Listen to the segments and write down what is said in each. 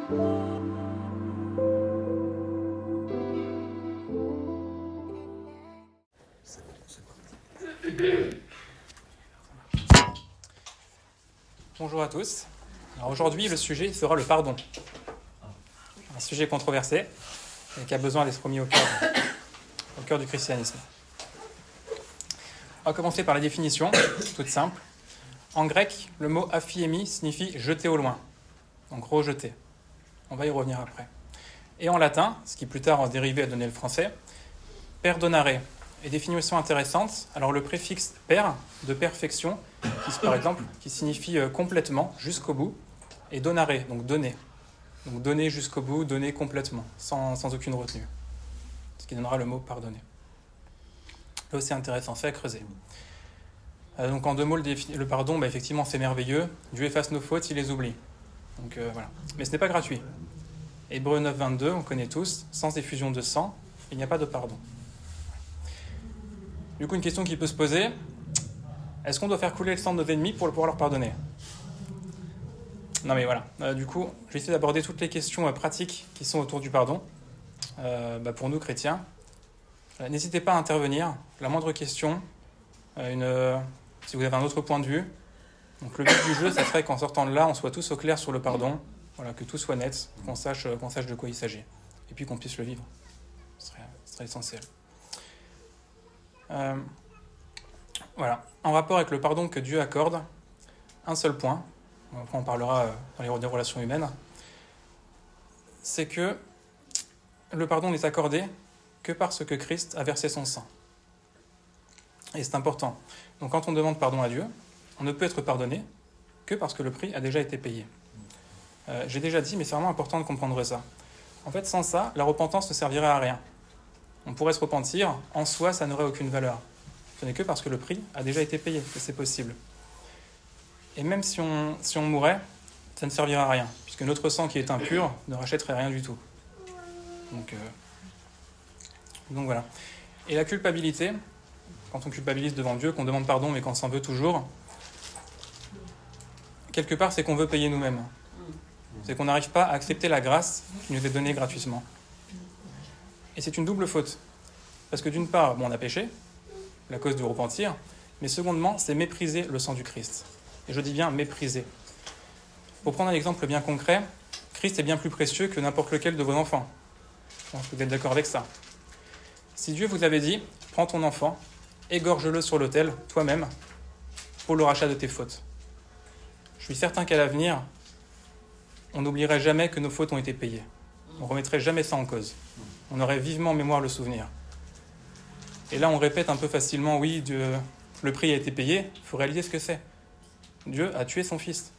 Bonjour à tous. Alors aujourd'hui, le sujet sera le pardon. Un sujet controversé et qui a besoin d'être remis au cœur du christianisme. On va commencer par la définition, toute simple. En grec, le mot aphiemi signifie jeter au loin, donc rejeter. On va y revenir après. Et en latin, ce qui plus tard en dérivé a donné le français, perdonare. Et définition intéressante, alors le préfixe per, de perfection, par exemple, qui signifie complètement, jusqu'au bout, et donare, donc donner. Donc donner jusqu'au bout, donner complètement, sans aucune retenue. Ce qui donnera le mot pardonner. Là aussi intéressant, c'est à creuser. Donc en deux mots, le pardon, effectivement c'est merveilleux. Dieu efface nos fautes, il les oublie. Donc voilà. Mais ce n'est pas gratuit. Hébreux 9, 22, on connaît tous, sans effusion de sang, il n'y a pas de pardon. Du coup, une question qui peut se poser, est-ce qu'on doit faire couler le sang de nos ennemis pour pouvoir leur pardonner ? Non mais voilà, du coup, je vais essayer d'aborder toutes les questions pratiques qui sont autour du pardon, pour nous chrétiens. N'hésitez pas à intervenir, la moindre question, si vous avez un autre point de vue. Donc le but du jeu, ça serait qu'en sortant de là, on soit tous au clair sur le pardon, voilà, que tout soit net, qu'on sache de quoi il s'agit, et puis qu'on puisse le vivre. Ce serait essentiel. Voilà, en rapport avec le pardon que Dieu accorde, un seul point, après on parlera dans les relations humaines, c'est que le pardon n'est accordé que parce que Christ a versé son sang. Et c'est important. Donc quand on demande pardon à Dieu, on ne peut être pardonné que parce que le prix a déjà été payé. J'ai déjà dit, mais c'est vraiment important de comprendre ça. En fait, sans ça, la repentance ne servirait à rien. On pourrait se repentir, en soi, ça n'aurait aucune valeur. Ce n'est que parce que le prix a déjà été payé que c'est possible. Et même si on mourait, ça ne servira à rien, puisque notre sang qui est impur ne rachèterait rien du tout. Donc voilà. Et la culpabilité, quand on culpabilise devant Dieu, qu'on demande pardon mais qu'on s'en veut toujours, quelque part c'est qu'on veut payer nous-mêmes. C'est qu'on n'arrive pas à accepter la grâce qui nous est donnée gratuitement. Et c'est une double faute. Parce que d'une part, on a péché, la cause du repentir, mais secondement, c'est mépriser le sang du Christ. Et je dis bien mépriser. Pour prendre un exemple bien concret, Christ est bien plus précieux que n'importe lequel de vos enfants. Je pense que vous êtes d'accord avec ça. Si Dieu vous avait dit, prends ton enfant, égorge-le sur l'autel, toi-même, pour le rachat de tes fautes. Je suis certain qu'à l'avenir, on n'oublierait jamais que nos fautes ont été payées. On ne remettrait jamais ça en cause. On aurait vivement en mémoire le souvenir. Et là, on répète un peu facilement, oui, Dieu, le prix a été payé, il faut réaliser ce que c'est. Dieu a tué son fils.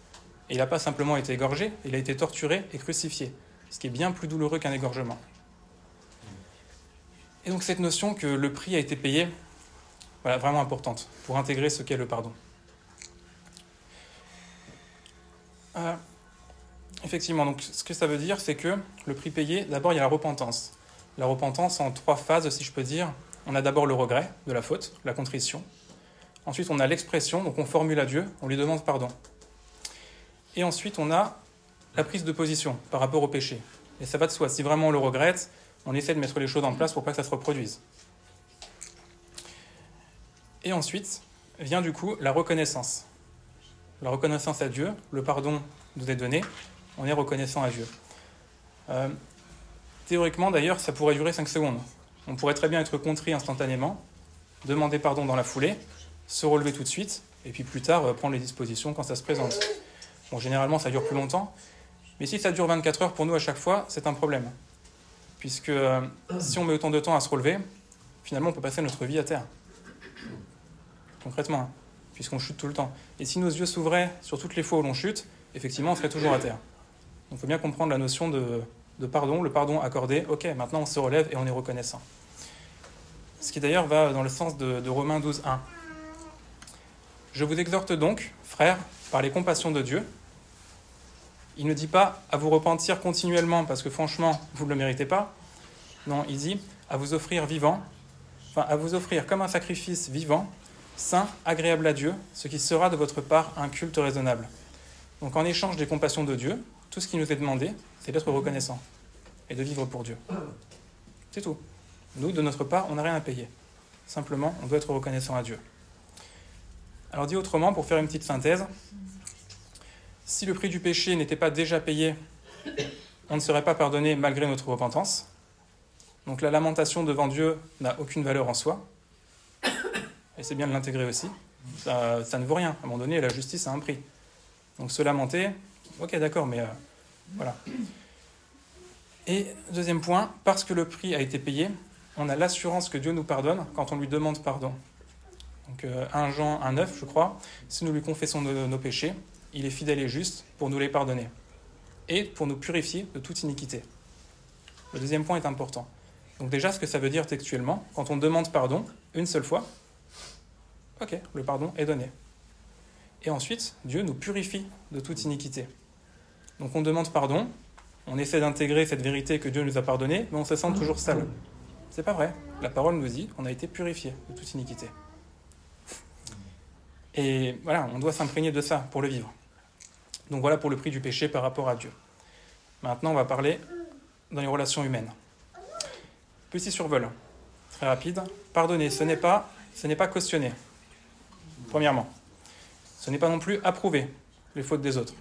Et il n'a pas simplement été égorgé, il a été torturé et crucifié, ce qui est bien plus douloureux qu'un égorgement. Et donc cette notion que le prix a été payé, voilà, vraiment importante pour intégrer ce qu'est le pardon. Effectivement, donc ce que ça veut dire, c'est que le prix payé, d'abord il y a la repentance. La repentance en 3 phases, si je peux dire. On a d'abord le regret de la faute, la contrition. Ensuite, on a l'expression, donc on formule à Dieu, on lui demande pardon. Et ensuite, on a la prise de position par rapport au péché. Et ça va de soi. Si vraiment on le regrette, on essaie de mettre les choses en place pour pas que ça se reproduise. Et ensuite, vient du coup la reconnaissance. La reconnaissance à Dieu, le pardon nous est donné, on est reconnaissant à Dieu. Théoriquement, d'ailleurs, ça pourrait durer 5 secondes. On pourrait très bien être contrit instantanément, demander pardon dans la foulée, se relever tout de suite, et puis plus tard, prendre les dispositions quand ça se présente. Bon, généralement, ça dure plus longtemps, mais si ça dure 24 heures pour nous à chaque fois, c'est un problème. Puisque si on met autant de temps à se relever, finalement, on peut passer notre vie à terre. Concrètement, puisqu'on chute tout le temps. Et si nos yeux s'ouvraient sur toutes les fois où l'on chute, effectivement, on serait toujours à terre. Donc il faut bien comprendre la notion de pardon, le pardon accordé. Ok, maintenant on se relève et on est reconnaissant. Ce qui d'ailleurs va dans le sens de Romains 12, 1. Je vous exhorte donc, frères, par les compassions de Dieu. Il ne dit pas à vous repentir continuellement parce que franchement, vous ne le méritez pas. Non, il dit à vous offrir à vous offrir comme un sacrifice vivant, saint, agréable à Dieu, ce qui sera de votre part un culte raisonnable. Donc en échange des compassions de Dieu, tout ce qui nous est demandé, c'est d'être reconnaissant et de vivre pour Dieu. C'est tout. Nous, de notre part, on n'a rien à payer. Simplement, on doit être reconnaissant à Dieu. Alors dit autrement, pour faire une petite synthèse, si le prix du péché n'était pas déjà payé, on ne serait pas pardonné malgré notre repentance. Donc la lamentation devant Dieu n'a aucune valeur en soi. Et c'est bien de l'intégrer aussi. Ça ne vaut rien. À un moment donné, la justice a un prix. Donc se lamenter, ok d'accord, mais voilà. Et deuxième point, parce que le prix a été payé, on a l'assurance que Dieu nous pardonne quand on lui demande pardon. Donc 1 Jean 1,9, je crois, si nous lui confessons nos péchés, il est fidèle et juste pour nous les pardonner et pour nous purifier de toute iniquité. Le deuxième point est important. Donc déjà, ce que ça veut dire textuellement, quand on demande pardon une seule fois, ok, le pardon est donné. Et ensuite, Dieu nous purifie de toute iniquité. Donc on demande pardon, on essaie d'intégrer cette vérité que Dieu nous a pardonnée, mais on se sent toujours sale. C'est pas vrai. La parole nous dit, on a été purifié de toute iniquité. Et voilà, on doit s'imprégner de ça pour le vivre. Donc voilà pour le prix du péché par rapport à Dieu. Maintenant, on va parler dans les relations humaines. Petit survol, très rapide. Pardonner, ce n'est pas cautionner, premièrement. Ce n'est pas non plus approuver les fautes des autres.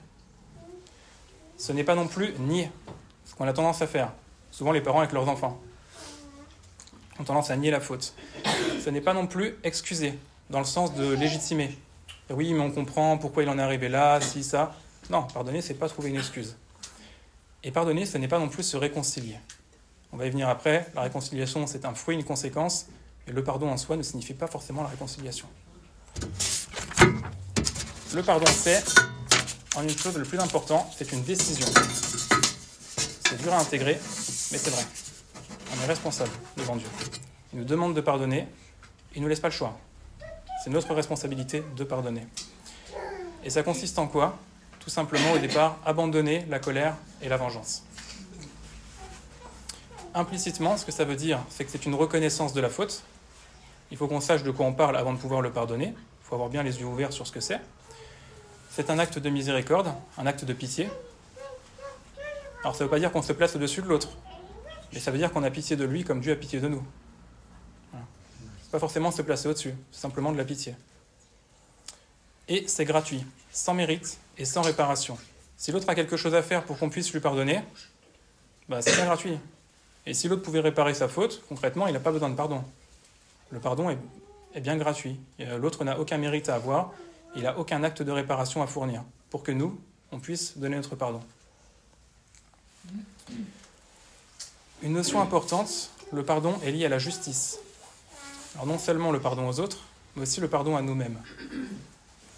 Ce n'est pas non plus nier, ce qu'on a tendance à faire. Souvent les parents avec leurs enfants ont tendance à nier la faute. Ce n'est pas non plus excuser, dans le sens de légitimer. Oui, mais on comprend pourquoi il en est arrivé là, si, ça. Non, pardonner, c'est pas trouver une excuse. Et pardonner, ce n'est pas non plus se réconcilier. On va y venir après. La réconciliation, c'est un fruit, une conséquence. Mais le pardon en soi ne signifie pas forcément la réconciliation. Le pardon, c'est, en une chose, le plus important, c'est une décision. C'est dur à intégrer, mais c'est vrai. On est responsable devant Dieu. Il nous demande de pardonner, il ne nous laisse pas le choix. C'est notre responsabilité de pardonner. Et ça consiste en quoi ? Tout simplement, au départ, abandonner la colère et la vengeance. Implicitement, ce que ça veut dire, c'est que c'est une reconnaissance de la faute. Il faut qu'on sache de quoi on parle avant de pouvoir le pardonner. Il faut avoir bien les yeux ouverts sur ce que c'est. C'est un acte de miséricorde, un acte de pitié. Alors ça ne veut pas dire qu'on se place au-dessus de l'autre, mais ça veut dire qu'on a pitié de lui comme Dieu a pitié de nous. Voilà. C'est pas forcément se placer au-dessus, c'est simplement de la pitié. Et c'est gratuit, sans mérite et sans réparation. Si l'autre a quelque chose à faire pour qu'on puisse lui pardonner, c'est bien gratuit. Et si l'autre pouvait réparer sa faute, concrètement, il n'a pas besoin de pardon. Le pardon est bien gratuit. L'autre n'a aucun mérite à avoir, il n'a aucun acte de réparation à fournir, pour que nous, on puisse donner notre pardon. Une notion importante, le pardon est lié à la justice. Alors non seulement le pardon aux autres, mais aussi le pardon à nous-mêmes.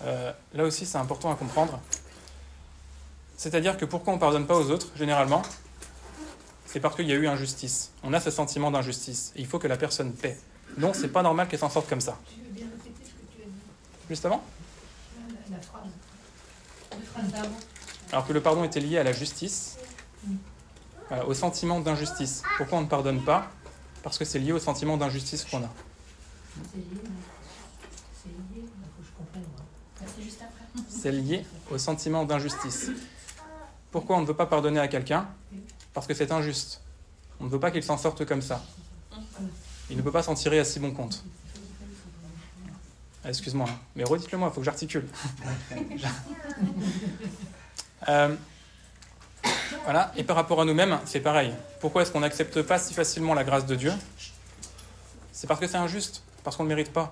Là aussi, c'est important à comprendre. C'est-à-dire que pourquoi on ne pardonne pas aux autres, généralement, c'est parce qu'il y a eu injustice. On a ce sentiment d'injustice. Et il faut que la personne paie. Non, c'est pas normal qu'elle s'en sorte comme ça. Tu veux bien répéter ce que tu as dit ? Justement ? La phrase. La phrase d'avant. Alors que le pardon était lié à la justice, au sentiment d'injustice. Pourquoi on ne pardonne pas ? Parce que c'est lié au sentiment d'injustice qu'on a. C'est lié, il faut que je comprenne. C'est juste après. C'est lié au sentiment d'injustice. Pourquoi on ne veut pas pardonner à quelqu'un ? Parce que c'est injuste. On ne veut pas qu'il s'en sorte comme ça. Il ne peut pas s'en tirer à si bon compte. Excuse-moi, mais redites-le-moi, il faut que j'articule. Voilà, et par rapport à nous-mêmes, c'est pareil. Pourquoi est-ce qu'on n'accepte pas si facilement la grâce de Dieu ? C'est parce que c'est injuste, parce qu'on ne le mérite pas.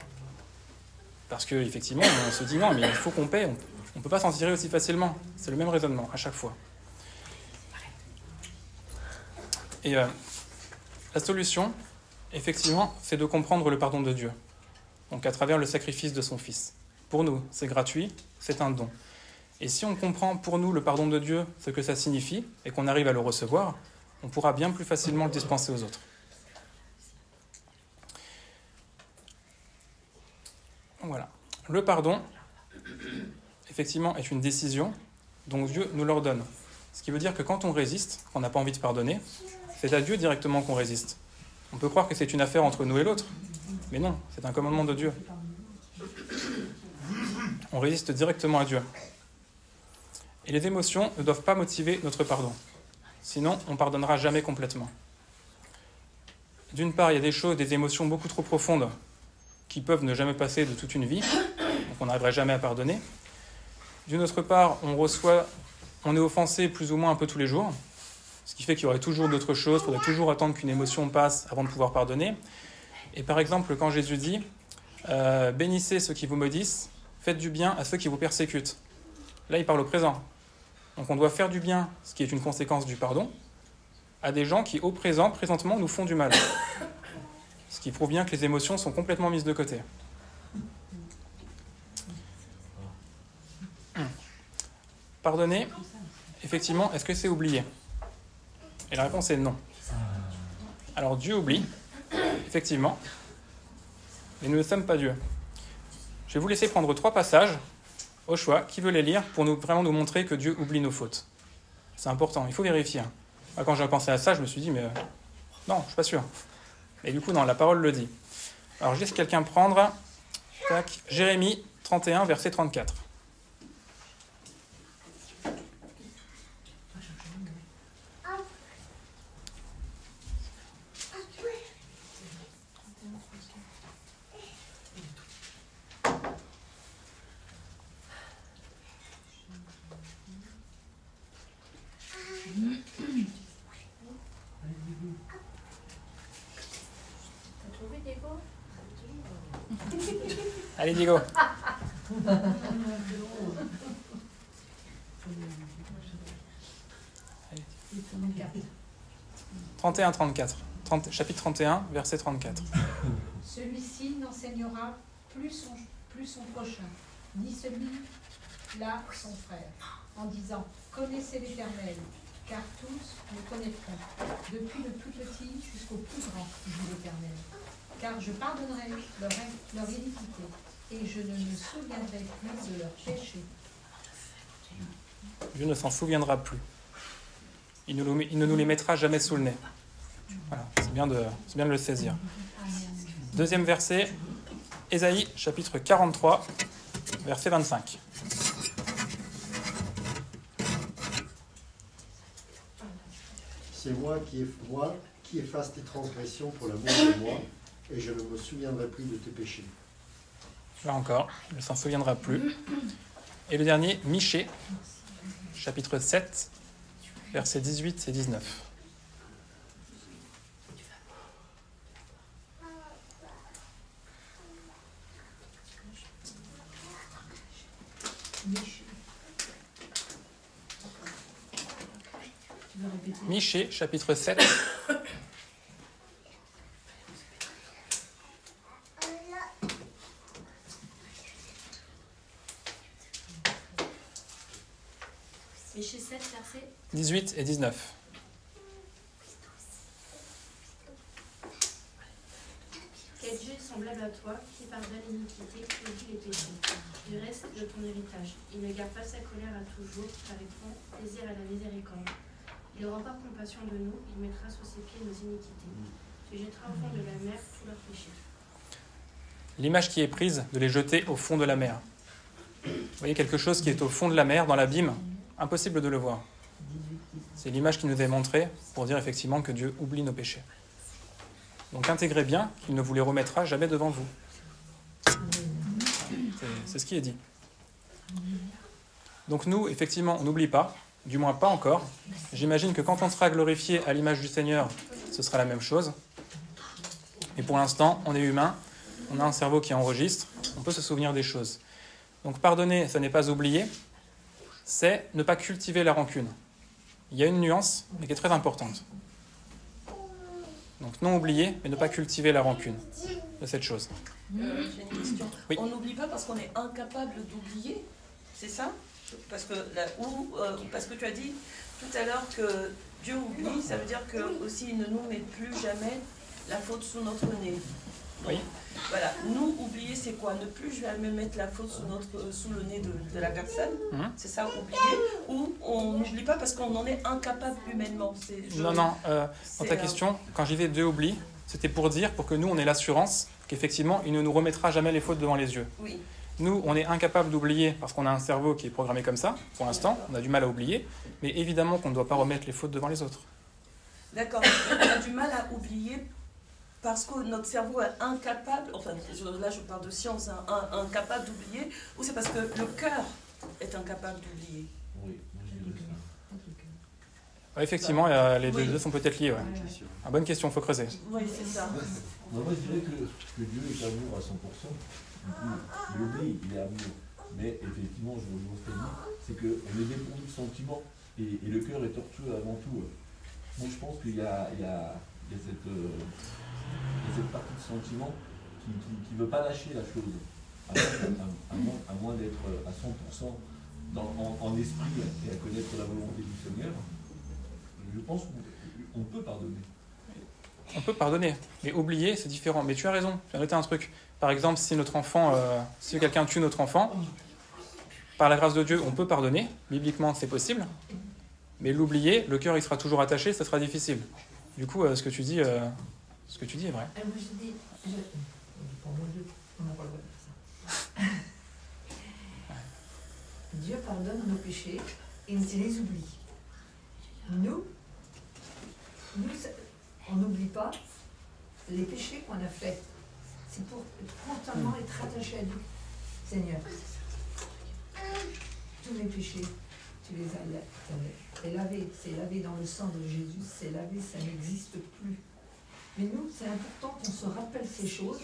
Parce qu'effectivement, on se dit non, mais il faut qu'on paie, on ne peut pas s'en tirer aussi facilement. C'est le même raisonnement à chaque fois. Et la solution, effectivement, c'est de comprendre le pardon de Dieu. Donc à travers le sacrifice de son Fils. Pour nous, c'est gratuit, c'est un don. Et si on comprend pour nous le pardon de Dieu, ce que ça signifie, et qu'on arrive à le recevoir, on pourra bien plus facilement le dispenser aux autres. Voilà. Le pardon, effectivement, est une décision dont Dieu nous l'ordonne. Ce qui veut dire que quand on résiste, qu'on n'a pas envie de pardonner, c'est à Dieu directement qu'on résiste. On peut croire que c'est une affaire entre nous et l'autre, mais non, c'est un commandement de Dieu. On résiste directement à Dieu. Et les émotions ne doivent pas motiver notre pardon. sinon on ne pardonnera jamais complètement. D'une part, il y a des choses, des émotions beaucoup trop profondes qui peuvent ne jamais passer de toute une vie, donc on n'arriverait jamais à pardonner. D'une autre part, on est offensé plus ou moins un peu tous les jours, ce qui fait qu'il y aurait toujours d'autres choses, il faudrait toujours attendre qu'une émotion passe avant de pouvoir pardonner. Et par exemple, quand Jésus dit « Bénissez ceux qui vous maudissent, faites du bien à ceux qui vous persécutent », là il parle au présent. Donc on doit faire du bien, ce qui est une conséquence du pardon, à des gens qui, présentement, nous font du mal. Ce qui prouve bien que les émotions sont complètement mises de côté. Pardonner, effectivement, est-ce que c'est oublier? Et la réponse est non. Alors Dieu oublie, effectivement, mais nous ne sommes pas Dieu. Je vais vous laisser prendre 3 passages au choix. Qui veut les lire pour vraiment nous montrer que Dieu oublie nos fautes? C'est important, il faut vérifier. Moi, quand j'ai pensé à ça, je me suis dit, mais non, je ne suis pas sûr. Et du coup, non, la parole le dit. Alors, je laisse quelqu'un prendre Jérémie 31, verset 34. Allez, Diego. 31-34. Chapitre 31, verset 34. Celui-ci n'enseignera plus son prochain, ni celui-là son frère, en disant « Connaissez l'Éternel », car tous me connaîtront, depuis le plus petit jusqu'au plus grand, dit l'Éternel. Car je pardonnerai leur iniquité, et je ne me souviendrai plus de leurs péchés. Dieu ne s'en souviendra plus. Il ne nous les mettra jamais sous le nez. Voilà, c'est bien de le saisir. Deuxième verset, Ésaïe, chapitre 43, verset 25. C'est moi qui efface tes transgressions pour l'amour de moi, et je ne me souviendrai plus de tes péchés. Là encore, il ne s'en souviendra plus. Et le dernier, Michée, chapitre 7, versets 18 et 19. Michée, chapitre 7. Michée 7, verset 18 et 19. Quel Dieu est semblable à toi, qui pardonne l'iniquité, qui oublie les péchés, du reste de ton héritage. Il ne garde pas sa colère à toujours, car il prend plaisir à la miséricorde. Il aura pas compassion de nous, il mettra sous ses pieds nos iniquités. Tu jetteras au fond de la mer tous leurs péchés. L'image qui est prise de les jeter au fond de la mer. Vous voyez quelque chose qui est au fond de la mer, dans l'abîme, impossible de le voir. C'est l'image qui nous est montrée pour dire effectivement que Dieu oublie nos péchés. Donc intégrez bien qu'il ne vous les remettra jamais devant vous. C'est ce qui est dit. Donc nous, effectivement, on n'oublie pas, du moins pas encore. J'imagine que quand on sera glorifié à l'image du Seigneur, ce sera la même chose. Mais pour l'instant, on est humain, on a un cerveau qui enregistre, on peut se souvenir des choses. Donc pardonner, ce n'est pas oublier, c'est ne pas cultiver la rancune. Il y a une nuance, mais qui est très importante. Donc non oublier, mais ne pas cultiver la rancune de cette chose. J'ai une question. Oui. On n'oublie pas parce qu'on est incapable d'oublier, c'est ça? Parce que tu as dit tout à l'heure que Dieu oublie, ça veut dire que aussi il ne nous met plus jamais la faute sous notre nez. Donc, Oui. Voilà, nous oublier c'est quoi? Ne plus jamais mettre la faute sous le nez de la personne, c'est ça oublier? Ou on n'oublie pas parce qu'on en est incapable humainement? Non, dans ta question, quand j'y vais Dieu oublie, c'était pour que nous on ait l'assurance qu'effectivement il ne nous remettra jamais les fautes devant les yeux. Oui. Nous, on est incapable d'oublier parce qu'on a un cerveau qui est programmé comme ça, pour l'instant, on a du mal à oublier, mais évidemment qu'on ne doit pas remettre les fautes devant les autres. D'accord, on a du mal à oublier parce que notre cerveau est incapable, enfin là je parle de science, hein, incapable d'oublier, ou c'est parce que le cœur est incapable d'oublier? Oui, moi je dirais ça. Ouais, effectivement, les deux sont peut-être liés. Ouais. Ah, bonne question, il faut creuser. Oui, c'est ça. Moi je dirais que Dieu est amour à 100%. Du coup, il oublie, il est amour. Mais effectivement, je rejoins ce qu'elle dit, c'est qu'on est dépourvu de sentiments et le cœur est tortueux avant tout. Moi je pense qu'il y a cette partie de sentiment qui ne veut pas lâcher la chose. À moins d'être à 100% en esprit et à connaître la volonté du Seigneur, je pense qu'on peut pardonner. On peut pardonner, mais oublier, c'est différent. Mais tu as raison, tu as noté un truc. Par exemple, si notre enfant, si quelqu'un tue notre enfant, par la grâce de Dieu, on peut pardonner. Bibliquement, c'est possible. Mais l'oublier, le cœur, il sera toujours attaché, ça sera difficile. Du coup, ce que tu dis est vrai. Moi, je dis, pour moi, on n'a pas le droit de faire ça. Dieu pardonne nos péchés et il les oublie. Nous, on n'oublie pas les péchés qu'on a faits. C'est pour constamment être attaché à Dieu. Seigneur, tous mes péchés, tu les as lavés. C'est lavé dans le sang de Jésus, c'est lavé, ça n'existe plus. Mais nous, c'est important qu'on se rappelle ces choses,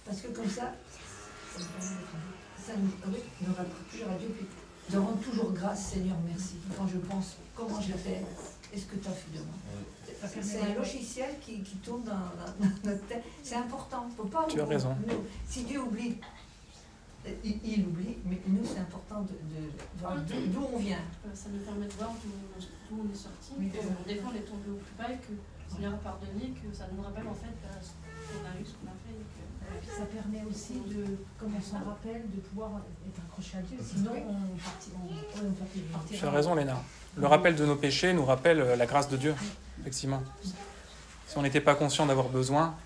parce que comme ça nous rappelle toujours à Dieu, puis de rendre toujours grâce, Seigneur, merci. Quand je pense comment j'ai fait, est-ce que tu as fait de moi? Parce que c'est un logiciel qui tourne dans notre tête. C'est important. Faut pas tu as raison. Si Dieu oublie, il oublie, mais nous, c'est important de voir d'où on vient. Ça nous permet de voir d'où on est sorti. Oui, Des fois, on est tombé au plus bas et que le Seigneur a pardonné, que ça nous rappelle en fait ce qu'on a eu, ce qu'on a fait. Et puis ça permet aussi de, comme on s'en rappelle, de pouvoir être accroché à Dieu. Sinon, on partira. Tu as raison, Léna. Le rappel de nos péchés nous rappelle la grâce de Dieu, effectivement. Si on n'était pas conscient d'avoir besoin,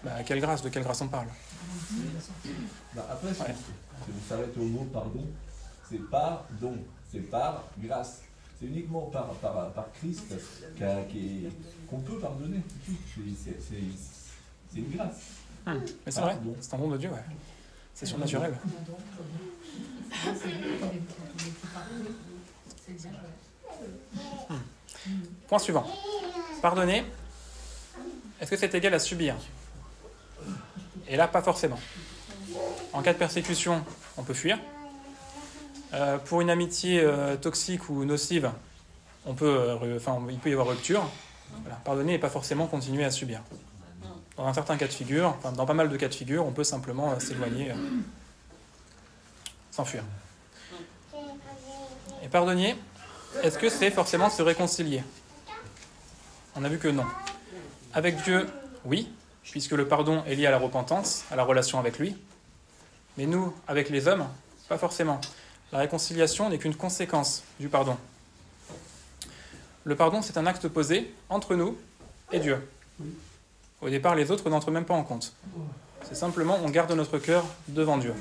de quelle grâce on parle? Après, si on s'arrête au mot pardon, c'est pardon, c'est par grâce. C'est uniquement par Christ qu'on peut pardonner. C'est une grâce. Mais c'est vrai, c'est un don de Dieu, ouais. C'est surnaturel. Point suivant. Pardonner, est-ce que c'est égal à subir? Et là, pas forcément. En cas de persécution, on peut fuir. Pour une amitié toxique ou nocive, il peut y avoir rupture. Voilà. Pardonner et pas forcément continuer à subir. Dans un certain cas de figure, dans pas mal de cas de figure, on peut simplement s'éloigner, s'enfuir. Et pardonner, est-ce que c'est forcément se réconcilier? On a vu que non. Avec Dieu, oui, puisque le pardon est lié à la repentance, à la relation avec lui. Mais nous, avec les hommes, pas forcément. La réconciliation n'est qu'une conséquence du pardon. Le pardon, c'est un acte posé entre nous et Dieu. Au départ, les autres n'entrent même pas en compte. C'est simplement, on garde notre cœur devant Dieu.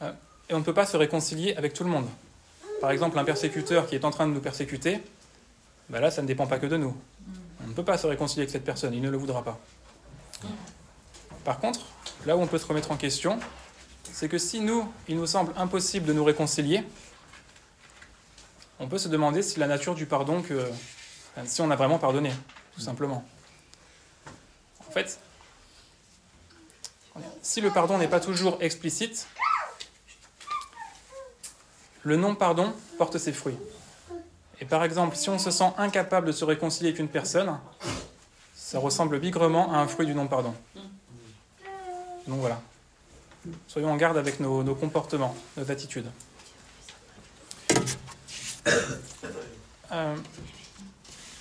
Et on ne peut pas se réconcilier avec tout le monde. Par exemple, un persécuteur qui est en train de nous persécuter, là, ça ne dépend pas que de nous. On ne peut pas se réconcilier avec cette personne, il ne le voudra pas. Par contre, là où on peut se remettre en question, c'est que si il nous semble impossible de nous réconcilier, on peut se demander si la nature du pardon, si on a vraiment pardonné, tout simplement. En fait, si le pardon n'est pas toujours explicite, le non-pardon porte ses fruits. Et par exemple, si on se sent incapable de se réconcilier avec une personne, ça ressemble bigrement à un fruit du non-pardon. Donc voilà. Soyons en garde avec nos comportements, nos attitudes.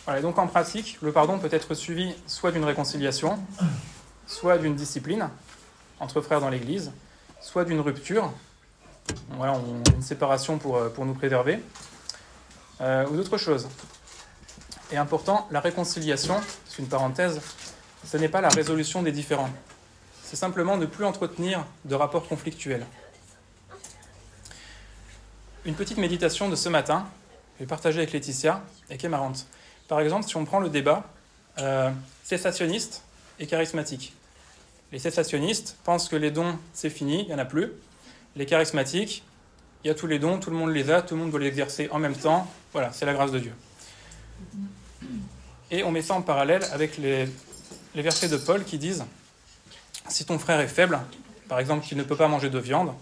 Voilà, donc en pratique, le pardon peut être suivi soit d'une réconciliation, soit d'une discipline entre frères dans l'Église, soit d'une rupture, voilà, une séparation pour nous préserver, ou d'autres choses. Et important, la réconciliation, c'est une parenthèse, ce n'est pas la résolution des différends. c'est simplement ne plus entretenir de rapports conflictuels. Une petite méditation de ce matin, que je vais partager avec Laetitia, et qui est marrante. Par exemple, si on prend le débat cessationniste et charismatique. Les cessationnistes pensent que les dons, c'est fini, il n'y en a plus. Les charismatiques, il y a tous les dons, tout le monde les a, tout le monde doit les exercer en même temps. Voilà, c'est la grâce de Dieu. Et on met ça en parallèle avec les versets de Paul qui disent « Si ton frère est faible, par exemple qu'il ne peut pas manger de viande,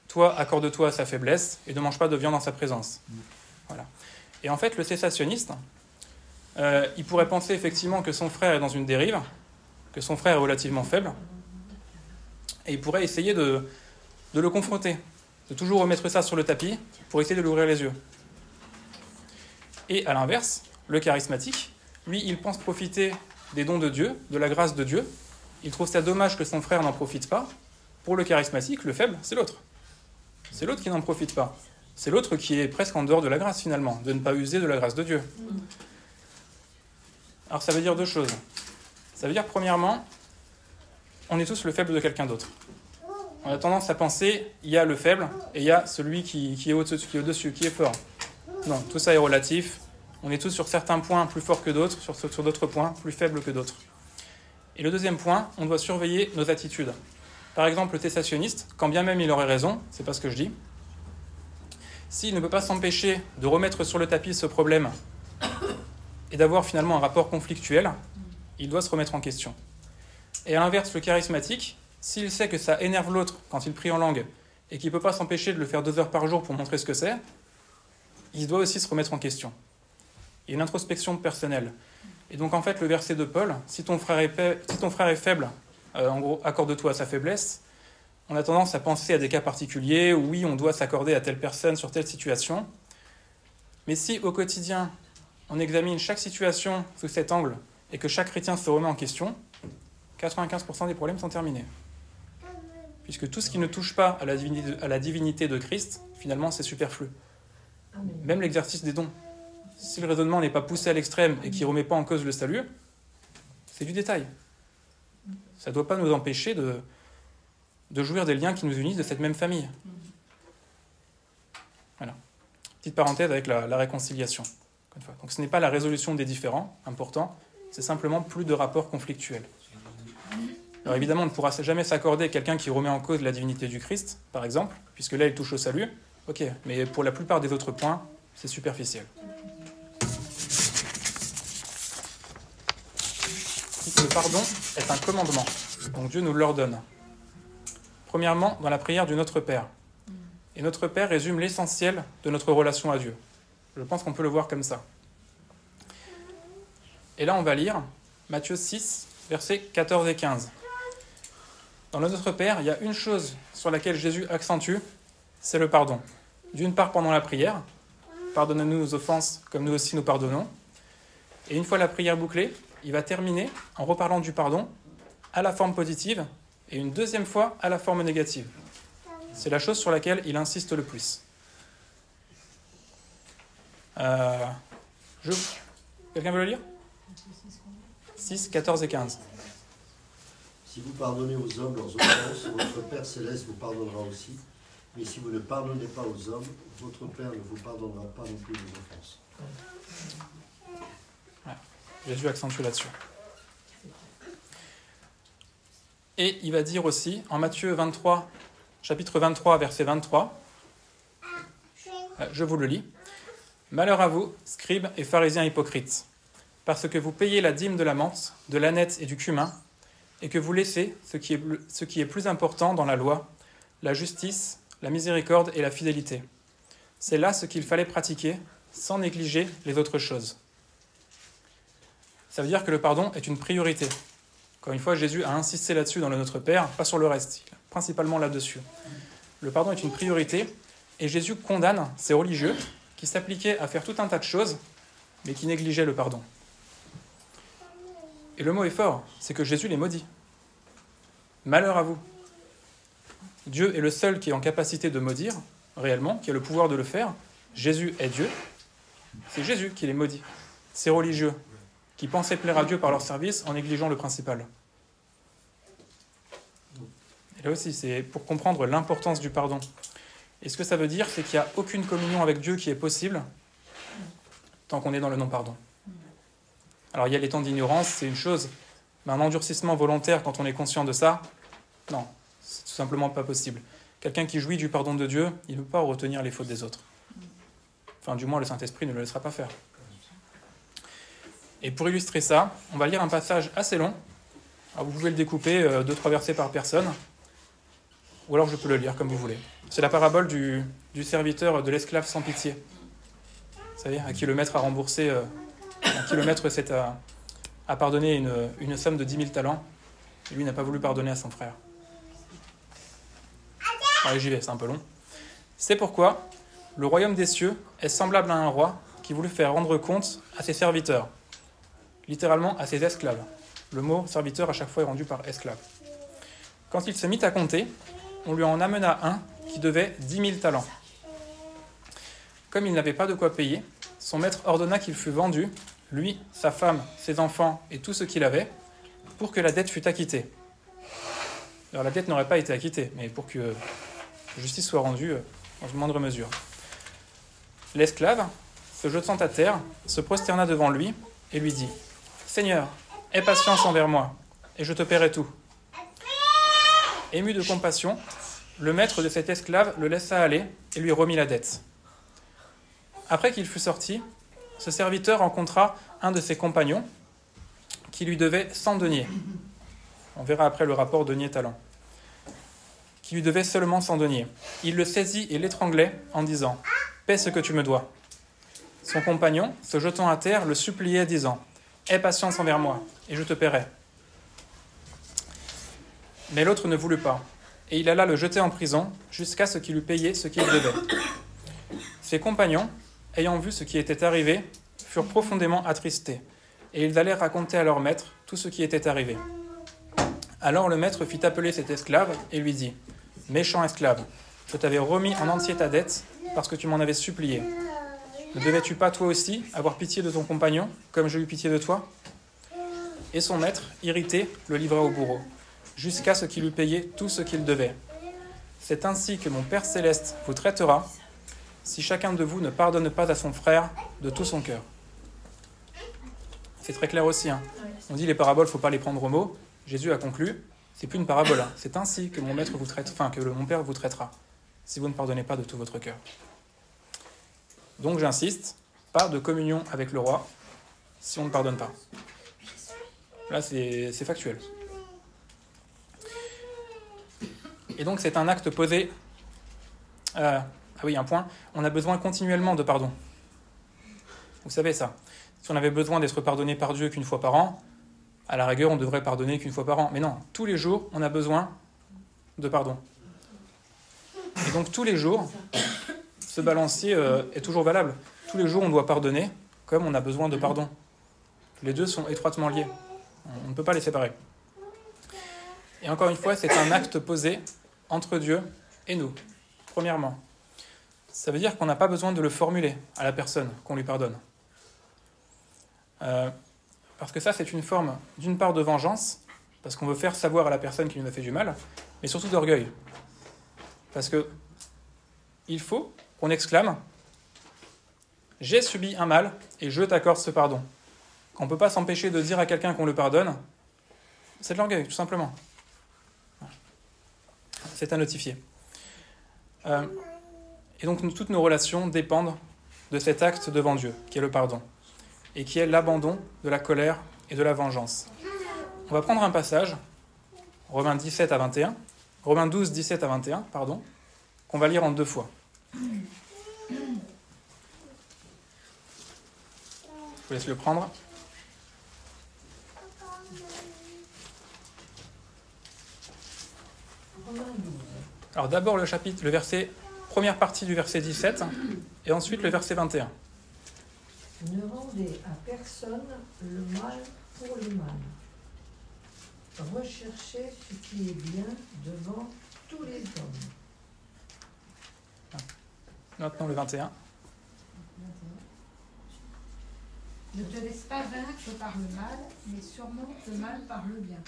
toi, accorde-toi à sa faiblesse et ne mange pas de viande en sa présence. » Voilà. Et en fait, le cessationniste, il pourrait penser effectivement que son frère est dans une dérive, que son frère est relativement faible, et il pourrait essayer de le confronter, de toujours remettre ça sur le tapis pour essayer de lui ouvrir les yeux. Et à l'inverse, le charismatique, lui, il pense profiter des dons de Dieu, de la grâce de Dieu. Il trouve ça dommage que son frère n'en profite pas. Pour le charismatique, le faible, c'est l'autre. C'est l'autre qui n'en profite pas. C'est l'autre qui est presque en dehors de la grâce, finalement, de ne pas user de la grâce de Dieu. Alors, ça veut dire deux choses. Ça veut dire, premièrement, on est tous le faible de quelqu'un d'autre. On a tendance à penser, il y a le faible, et il y a celui qui est au-dessus, qui est fort. Non, tout ça est relatif. On est tous sur certains points plus forts que d'autres, sur d'autres points plus faibles que d'autres. Et le deuxième point, on doit surveiller nos attitudes. Par exemple, le cessationniste, quand bien même il aurait raison, c'est pas ce que je dis, s'il ne peut pas s'empêcher de remettre sur le tapis ce problème et d'avoir finalement un rapport conflictuel, il doit se remettre en question. Et à l'inverse, le charismatique, s'il sait que ça énerve l'autre quand il prie en langue et qu'il ne peut pas s'empêcher de le faire 2 heures par jour pour montrer ce que c'est, il doit aussi se remettre en question. Il y a une introspection personnelle. Et donc en fait, le verset de Paul, si ton frère est faible, en gros, accorde-toi à sa faiblesse, on a tendance à penser à des cas particuliers, où oui, on doit s'accorder à telle personne sur telle situation. Mais si au quotidien, on examine chaque situation sous cet angle et que chaque chrétien se remet en question, 95% des problèmes sont terminés. Puisque tout ce qui ne touche pas à la divinité de Christ, finalement, c'est superflu. Même l'exercice des dons. Si le raisonnement n'est pas poussé à l'extrême et qu'il ne remet pas en cause le salut, c'est du détail. Ça ne doit pas nous empêcher de jouir des liens qui nous unissent de cette même famille. Voilà. Petite parenthèse avec la réconciliation. Donc ce n'est pas la résolution des différends, important, c'est simplement plus de rapports conflictuels. Alors évidemment, on ne pourra jamais s'accorder avec quelqu'un qui remet en cause la divinité du Christ, par exemple, puisque là, il touche au salut. Ok, mais pour la plupart des autres points, c'est superficiel. Le pardon est un commandement, donc Dieu nous l'ordonne. Premièrement, dans la prière du Notre Père. Et Notre Père résume l'essentiel de notre relation à Dieu. Je pense qu'on peut le voir comme ça. Et là, on va lire Matthieu 6, versets 14 et 15. Dans le Notre Père, il y a une chose sur laquelle Jésus accentue, c'est le pardon. D'une part, pendant la prière, pardonnez-nous nos offenses comme nous aussi nous pardonnons. Et une fois la prière bouclée, il va terminer en reparlant du pardon à la forme positive et une deuxième fois à la forme négative. C'est la chose sur laquelle il insiste le plus. Quelqu'un veut le lire ? 6, 14 et 15. Si vous pardonnez aux hommes leurs offenses, votre Père Céleste vous pardonnera aussi. Mais si vous ne pardonnez pas aux hommes, votre Père ne vous pardonnera pas non plus vos offenses. Ouais, Jésus accentue là-dessus. Et il va dire aussi, en Matthieu 23, chapitre 23, verset 23, je vous le lis. « Malheur à vous, scribes et pharisiens hypocrites, parce que vous payez la dîme de la menthe, de l'âneth et du cumin, et que vous laissez ce qui est plus important dans la loi, la justice, la miséricorde et la fidélité. C'est là ce qu'il fallait pratiquer, sans négliger les autres choses. » Ça veut dire que le pardon est une priorité. Encore une fois, Jésus a insisté là-dessus dans le Notre Père, pas sur le reste, principalement là-dessus. Le pardon est une priorité, et Jésus condamne ces religieux qui s'appliquaient à faire tout un tas de choses, mais qui négligeaient le pardon. Et le mot est fort, c'est que Jésus les maudit. Malheur à vous. Dieu est le seul qui est en capacité de maudire, réellement, qui a le pouvoir de le faire. Jésus est Dieu. C'est Jésus qui les maudit. Ces religieux qui pensaient plaire à Dieu par leur service en négligeant le principal. Donc Là aussi, c'est pour comprendre l'importance du pardon. Et ce que ça veut dire, c'est qu'il n'y a aucune communion avec Dieu qui est possible tant qu'on est dans le non-pardon. Alors il y a les temps d'ignorance, c'est une chose, mais un endurcissement volontaire quand on est conscient de ça, non, c'est tout simplement pas possible. Quelqu'un qui jouit du pardon de Dieu, il ne peut pas retenir les fautes des autres. Enfin, du moins, le Saint-Esprit ne le laissera pas faire. Et pour illustrer ça, on va lire un passage assez long. Alors, vous pouvez le découper 2-3 versets par personne, ou alors je peux le lire comme vous voulez. C'est la parabole du serviteur de l'esclave sans pitié. Vous savez, à qui le maître a remboursé, à qui le maître a pardonné une somme de 10 000 talents, et lui n'a pas voulu pardonner à son frère. Allez, j'y vais, c'est un peu long. C'est pourquoi le royaume des cieux est semblable à un roi qui voulut faire rendre compte à ses serviteurs, littéralement à ses esclaves. Le mot serviteur à chaque fois est rendu par esclave. Quand il se mit à compter, on lui en amena un qui devait 10 000 talents. Comme il n'avait pas de quoi payer, son maître ordonna qu'il fût vendu, lui, sa femme, ses enfants et tout ce qu'il avait, pour que la dette fût acquittée. Alors la dette n'aurait pas été acquittée, mais pour que justice soit rendue dans une moindre mesure. L'esclave, se jetant à terre, se prosterna devant lui et lui dit « Seigneur, aie patience envers moi, et je te paierai tout. » Ému de compassion, le maître de cet esclave le laissa aller et lui remit la dette. Après qu'il fut sorti, ce serviteur rencontra un de ses compagnons qui lui devait 100 deniers. On verra après le rapport denier-talent. Qui lui devait seulement 100 deniers. Il le saisit et l'étranglait en disant « Paie ce que tu me dois. » Son compagnon, se jetant à terre, le suppliait disant « Aie patience envers moi, et je te paierai. » Mais l'autre ne voulut pas, et il alla le jeter en prison jusqu'à ce qu'il eût payé ce qu'il devait. Ses compagnons, ayant vu ce qui était arrivé, furent profondément attristés, et ils allèrent raconter à leur maître tout ce qui était arrivé. Alors le maître fit appeler cet esclave et lui dit « Méchant esclave, je t'avais remis en entier ta dette parce que tu m'en avais supplié. Ne devais-tu pas toi aussi avoir pitié de ton compagnon, comme j'ai eu pitié de toi ?» Et son maître, irrité, le livra au bourreau, jusqu'à ce qu'il eût payé tout ce qu'il devait. C'est ainsi que mon Père céleste vous traitera, si chacun de vous ne pardonne pas à son frère de tout son cœur. C'est très clair aussi. Hein. On dit les paraboles, il ne faut pas les prendre au mot. Jésus a conclu, c'est plus une parabole. Hein. C'est ainsi que mon maître vous traite, que mon Père vous traitera, si vous ne pardonnez pas de tout votre cœur. Donc j'insiste, pas de communion avec le roi si on ne pardonne pas. Là, c'est factuel. Et donc c'est un acte posé... ah oui, un point. On a besoin continuellement de pardon. Vous savez ça. Si on avait besoin d'être pardonné par Dieu qu'une fois par an, à la rigueur, on devrait pardonner qu'une fois par an. Mais non, tous les jours, on a besoin de pardon. Et donc tous les jours, ce balancier est toujours valable. Tous les jours, on doit pardonner comme on a besoin de pardon. Les deux sont étroitement liés. On ne peut pas les séparer. Et encore une fois, c'est un acte posé entre Dieu et nous, premièrement. Ça veut dire qu'on n'a pas besoin de le formuler à la personne qu'on lui pardonne. Parce que ça, c'est une forme, d'une part, de vengeance, parce qu'on veut faire savoir à la personne qui nous a fait du mal, mais surtout d'orgueil. Parce que il faut qu'on exclame « J'ai subi un mal et je t'accorde ce pardon ». On ne peut pas s'empêcher de dire à quelqu'un qu'on le pardonne, c'est de l'orgueil, tout simplement. C'est à notifier. Et donc, toutes nos relations dépendent de cet acte devant Dieu, qui est le pardon, et qui est l'abandon de la colère et de la vengeance. On va prendre un passage, Romains 17 à 21, Romains 12, 17 à 21, pardon, qu'on va lire en 2 fois. Je vous laisse le prendre. Alors d'abord le verset, première partie du verset 17, et ensuite le verset 21. Ne rendez à personne le mal pour le mal. Recherchez ce qui est bien devant tous les hommes. Maintenant le 21. Ne te laisse pas vaincre par le mal, mais surmonte le mal par le bien.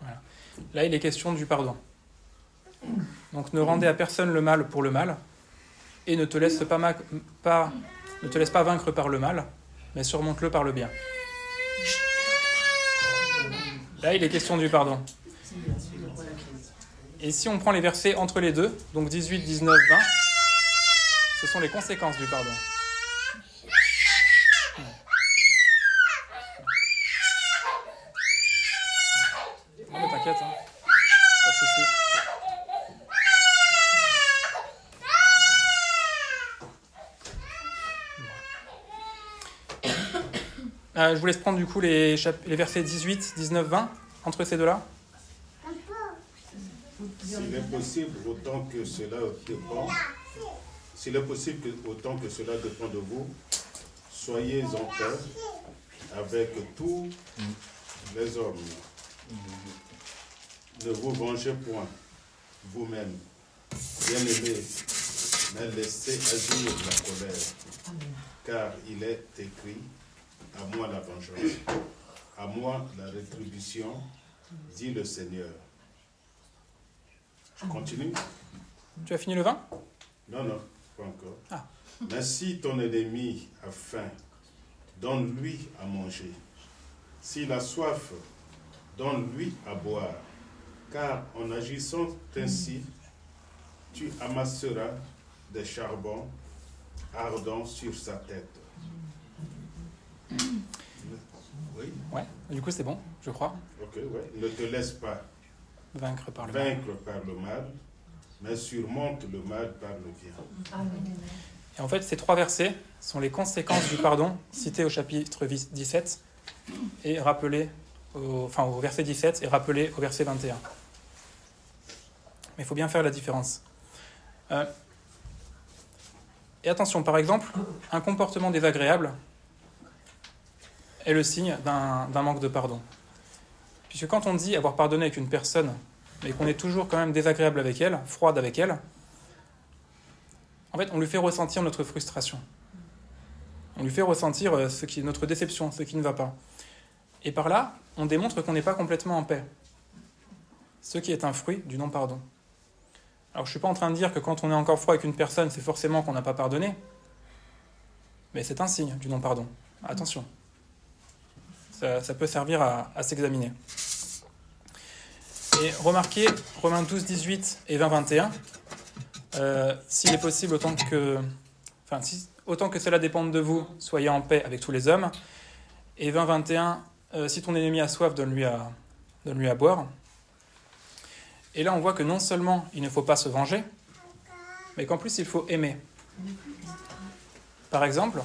Voilà. Là, il est question du pardon. Donc ne rendez à personne le mal pour le mal, et ne te laisse pas vaincre par le mal, mais surmonte-le par le bien. Là, il est question du pardon. Et si on prend les versets entre les deux, donc 18, 19, 20, ce sont les conséquences du pardon. Non, mais t'inquiète, hein. Pas de souci. Je vous laisse prendre du coup les versets 18, 19, 20, entre ces deux-là. S'il est possible, autant que cela dépend de vous, soyez en paix avec tous les hommes. Ne vous vengez point vous-même, bien-aimés, mais laissez agir la colère, car il est écrit: à moi la vengeance, à moi la rétribution, dit le Seigneur. Je continue? Tu as fini le 20? Non, pas encore. Ah. Mais si ton ennemi a faim, donne-lui à manger. S'il a soif, donne-lui à boire. Car en agissant ainsi, tu amasseras des charbons ardents sur sa tête. Oui? Ouais, du coup c'est bon, je crois. Ok, ouais. Ne te laisse pas Vaincre par le mal. Mais surmonte le mal par le bien. Et en fait, ces trois versets sont les conséquences du pardon cités au chapitre 17 et rappelés au verset 17 et rappelés au verset 21. Mais il faut bien faire la différence. Et attention, par exemple, un comportement désagréable est le signe d'un manque de pardon. Puisque quand on dit avoir pardonné avec une personne, mais qu'on est toujours quand même désagréable avec elle, froide avec elle, en fait, on lui fait ressentir notre frustration. On lui fait ressentir ce qui est notre déception, ce qui ne va pas. Et par là, on démontre qu'on n'est pas complètement en paix. Ce qui est un fruit du non-pardon. Alors, je ne suis pas en train de dire que quand on est encore froid avec une personne, c'est forcément qu'on n'a pas pardonné. Mais c'est un signe du non-pardon. Attention. Ça peut servir à s'examiner. Et remarquez, Romains 12, 18 et 20, 21, s'il est possible, autant que cela dépende de vous, soyez en paix avec tous les hommes. Et 20, 21, si ton ennemi a soif, donne-lui à boire. Et là, on voit que non seulement il ne faut pas se venger, mais qu'en plus, il faut aimer. Par exemple,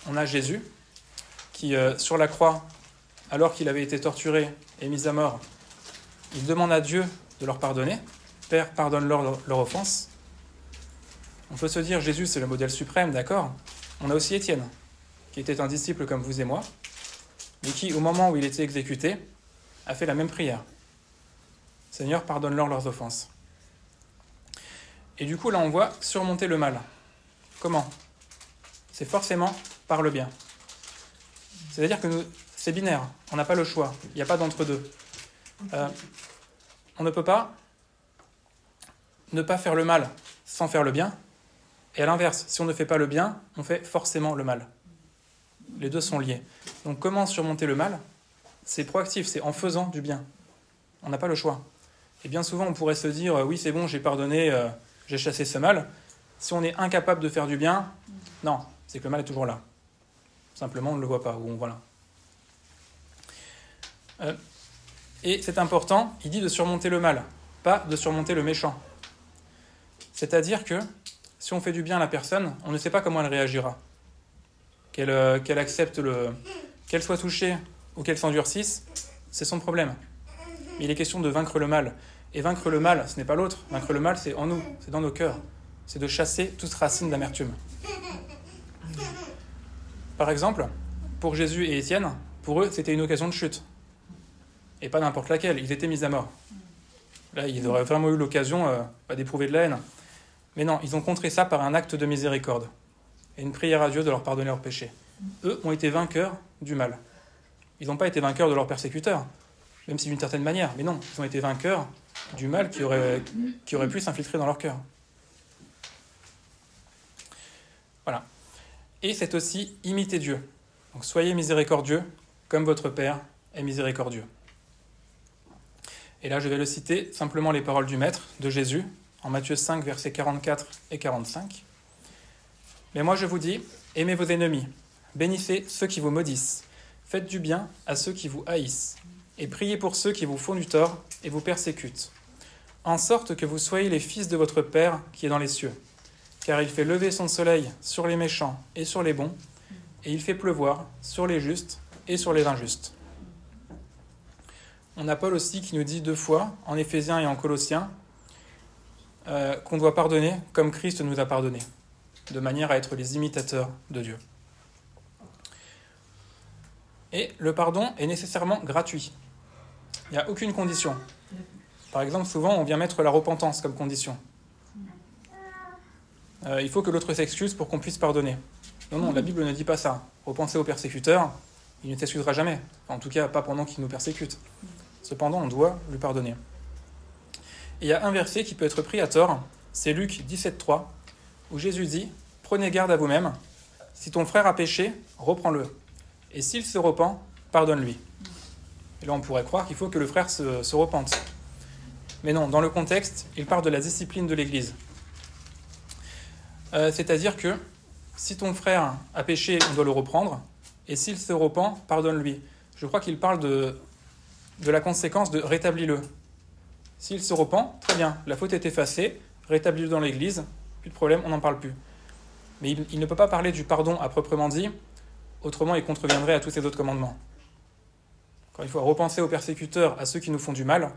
on a Jésus qui, sur la croix, alors qu'il avait été torturé et mis à mort, il demande à Dieu de leur pardonner. Père, pardonne-leur leur offense. On peut se dire, Jésus, c'est le modèle suprême, d'accord. On a aussi Étienne, qui était un disciple comme vous et moi, mais qui, au moment où il était exécuté, a fait la même prière. Seigneur, pardonne-leur leurs offenses. Et du coup, là, on voit surmonter le mal. Comment? C'est forcément par le bien. C'est-à-dire que c'est binaire, on n'a pas le choix, il n'y a pas d'entre-deux. On ne peut pas ne pas faire le mal sans faire le bien, et à l'inverse, si on ne fait pas le bien, on fait forcément le mal. Les deux sont liés. Donc comment surmonter le mal? C'est proactif, c'est en faisant du bien. On n'a pas le choix. Et bien souvent, on pourrait se dire, oui, c'est bon, j'ai pardonné, j'ai chassé ce mal. Si on est incapable de faire du bien, non, c'est que le mal est toujours là. Simplement, on ne le voit pas, ou voilà. Et c'est important, il dit de surmonter le mal, pas de surmonter le méchant. C'est-à-dire que si on fait du bien à la personne, on ne sait pas comment elle réagira. Qu'elle accepte qu'elle soit touchée ou qu'elle s'endurcisse, c'est son problème. Mais il est question de vaincre le mal. Et vaincre le mal, ce n'est pas l'autre. Vaincre le mal, c'est en nous, c'est dans nos cœurs. C'est de chasser toute racine d'amertume. Par exemple, pour Jésus et Étienne, pour eux, c'était une occasion de chute. Et pas n'importe laquelle, ils étaient mis à mort. Là, ils auraient vraiment eu l'occasion d'éprouver de la haine. Mais non, ils ont contré ça par un acte de miséricorde. Et une prière à Dieu de leur pardonner leurs péchés. Eux ont été vainqueurs du mal. Ils n'ont pas été vainqueurs de leurs persécuteurs, même si d'une certaine manière. Mais non, ils ont été vainqueurs du mal qui aurait pu s'infiltrer dans leur cœur. Voilà. Et c'est aussi imiter Dieu. Donc soyez miséricordieux comme votre Père est miséricordieux. Et là, je vais le citer, simplement les paroles du Maître, de Jésus, en Matthieu 5, versets 44 et 45. « Mais moi je vous dis, aimez vos ennemis, bénissez ceux qui vous maudissent, faites du bien à ceux qui vous haïssent, et priez pour ceux qui vous font du tort et vous persécutent, en sorte que vous soyez les fils de votre Père qui est dans les cieux. Car il fait lever son soleil sur les méchants et sur les bons, et il fait pleuvoir sur les justes et sur les injustes. » On a Paul aussi qui nous dit 2 fois, en Éphésiens et en Colossiens, qu'on doit pardonner comme Christ nous a pardonné, de manière à être les imitateurs de Dieu. Et le pardon est nécessairement gratuit. Il n'y a aucune condition. Par exemple, souvent, on vient mettre la repentance comme condition. Il faut que l'autre s'excuse pour qu'on puisse pardonner. Non, la Bible ne dit pas ça. Repensez au persécuteur, il ne s'excusera jamais. En tout cas, pas pendant qu'il nous persécute. Cependant, on doit lui pardonner. Et il y a un verset qui peut être pris à tort, c'est Luc 17,3, où Jésus dit « Prenez garde à vous-même, si ton frère a péché, reprends-le, et s'il se repent, pardonne-lui. » Et là, on pourrait croire qu'il faut que le frère se repente. Mais non, dans le contexte, il parle de la discipline de l'Église. C'est-à-dire que si ton frère a péché, on doit le reprendre, et s'il se repent, pardonne-lui. Je crois qu'il parle de la conséquence de « rétablis-le ». S'il se repent, très bien, la faute est effacée, rétablis-le dans l'Église, plus de problème, on n'en parle plus. Mais il ne peut pas parler du pardon à proprement dit, autrement il contreviendrait à tous ces autres commandements. Quand il faut repenser aux persécuteurs, à ceux qui nous font du mal,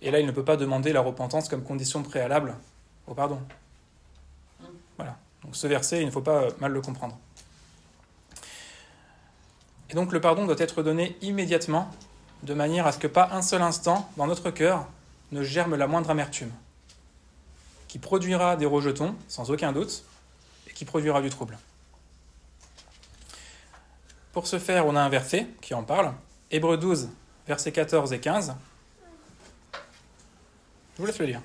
et là il ne peut pas demander la repentance comme condition préalable au pardon. Voilà, donc ce verset, il ne faut pas mal le comprendre. Et donc le pardon doit être donné immédiatement, de manière à ce que pas un seul instant, dans notre cœur, ne germe la moindre amertume, qui produira des rejetons, sans aucun doute, et qui produira du trouble. Pour ce faire, on a un verset qui en parle, Hébreux 12, versets 14 et 15. Je vous laisse le lire.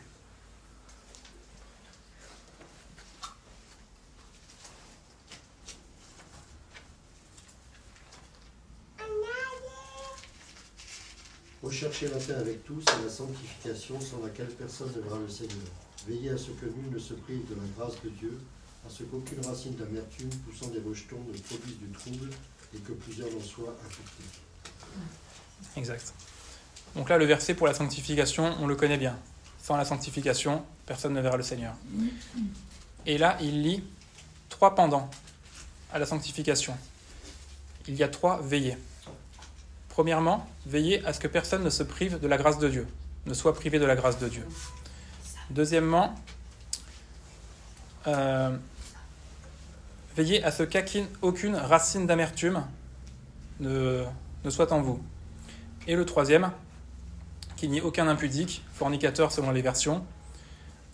Recherchez la paix avec tous et la sanctification sans laquelle personne ne verra le Seigneur. Veillez à ce que nul ne se prive de la grâce de Dieu, à ce qu'aucune racine d'amertume poussant des rejetons ne produise du trouble et que plusieurs n'en soient affectés. Exact. Donc là, le verset pour la sanctification, on le connaît bien. Sans la sanctification, personne ne verra le Seigneur. Et là, il lit 3 pendants à la sanctification. Il y a 3 veillées. Premièrement, veillez à ce que personne ne se prive de la grâce de Dieu, ne soit privé de la grâce de Dieu. Deuxièmement, veillez à ce qu'aucune racine d'amertume ne soit en vous. Et le troisième, qu'il n'y ait aucun impudique, fornicateur selon les versions,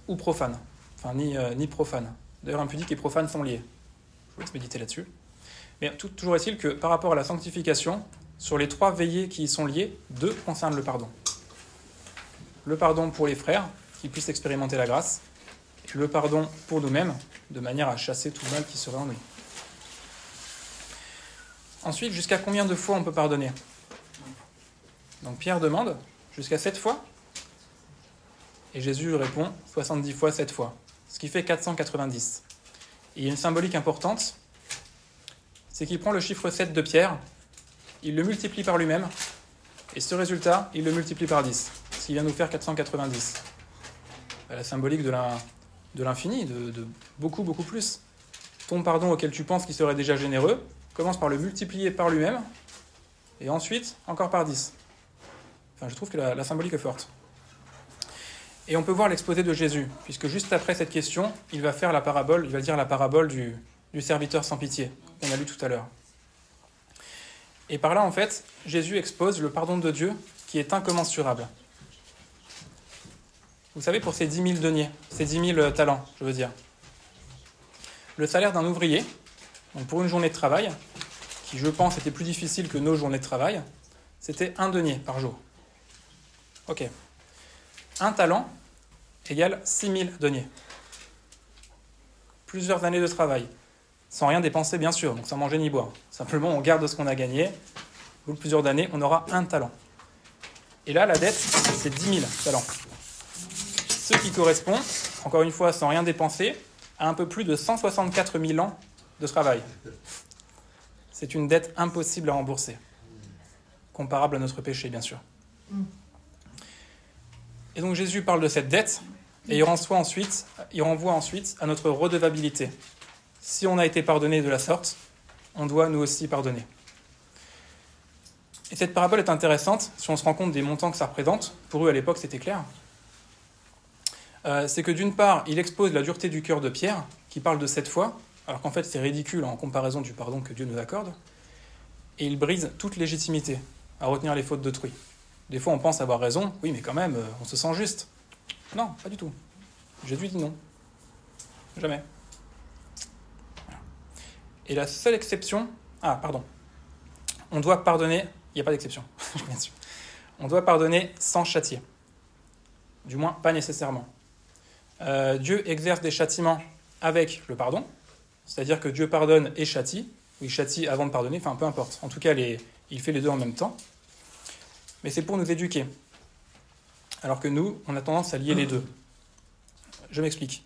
ou profane. Enfin, ni profane. D'ailleurs, impudique et profane sont liés. Je vous laisse méditer là-dessus. Mais toujours est-il que par rapport à la sanctification, sur les 3 veillées qui y sont liées, 2 concernent le pardon. Le pardon pour les frères, qui puissent expérimenter la grâce, et le pardon pour nous-mêmes, de manière à chasser tout le mal qui serait en nous. Ensuite, jusqu'à combien de fois on peut pardonner ? Donc Pierre demande, jusqu'à 7 fois ? Et Jésus répond, 70 fois, 7 fois. Ce qui fait 490. Et il y a une symbolique importante, c'est qu'il prend le chiffre 7 de Pierre, il le multiplie par lui-même, et ce résultat, il le multiplie par 10, ce qui vient nous faire 490. La symbolique de l'infini, de beaucoup, beaucoup plus. Ton pardon auquel tu penses qu'il serait déjà généreux, commence par le multiplier par lui-même, et ensuite, encore par 10. Enfin, je trouve que la symbolique est forte. Et on peut voir l'exposé de Jésus, puisque juste après cette question, il va dire la parabole du serviteur sans pitié, qu'on a lu tout à l'heure. Et par là, en fait, Jésus expose le pardon de Dieu qui est incommensurable. Vous savez, pour ces 10 000 deniers, ces 10 000 talents, je veux dire, le salaire d'un ouvrier, donc pour une journée de travail, qui je pense était plus difficile que nos journées de travail, c'était 1 denier par jour. Ok. un talent égale 6000 deniers. Plusieurs années de travail, sans rien dépenser bien sûr, donc sans manger ni boire. Simplement, on garde ce qu'on a gagné. Au bout de plusieurs années, on aura un talent. Et là, la dette, c'est 10 000 talents. Ce qui correspond, encore une fois, sans rien dépenser, à un peu plus de 164 000 ans de travail. C'est une dette impossible à rembourser, comparable à notre péché, bien sûr. Et donc Jésus parle de cette dette, et il renvoie ensuite à notre redevabilité. Si on a été pardonné de la sorte, on doit nous aussi pardonner. Et cette parabole est intéressante, si on se rend compte des montants que ça représente. Pour eux, à l'époque, c'était clair. C'est que d'une part, il expose la dureté du cœur de Pierre, qui parle de cette foi, alors qu'en fait, c'est ridicule en comparaison du pardon que Dieu nous accorde. Et il brise toute légitimité à retenir les fautes d'autrui. Des fois, on pense avoir raison. Oui, mais quand même, on se sent juste. Non, pas du tout. Jésus dit non. Jamais. Voilà. Et la seule exception... On doit pardonner... Il n'y a pas d'exception, bien sûr. On doit pardonner sans châtier. Du moins, pas nécessairement. Dieu exerce des châtiments avec le pardon. C'est-à-dire que Dieu pardonne et châtie. Ou il châtie avant de pardonner. Enfin, peu importe. En tout cas, il fait les deux en même temps. Mais c'est pour nous éduquer. Alors que nous, on a tendance à lier les deux. Je m'explique.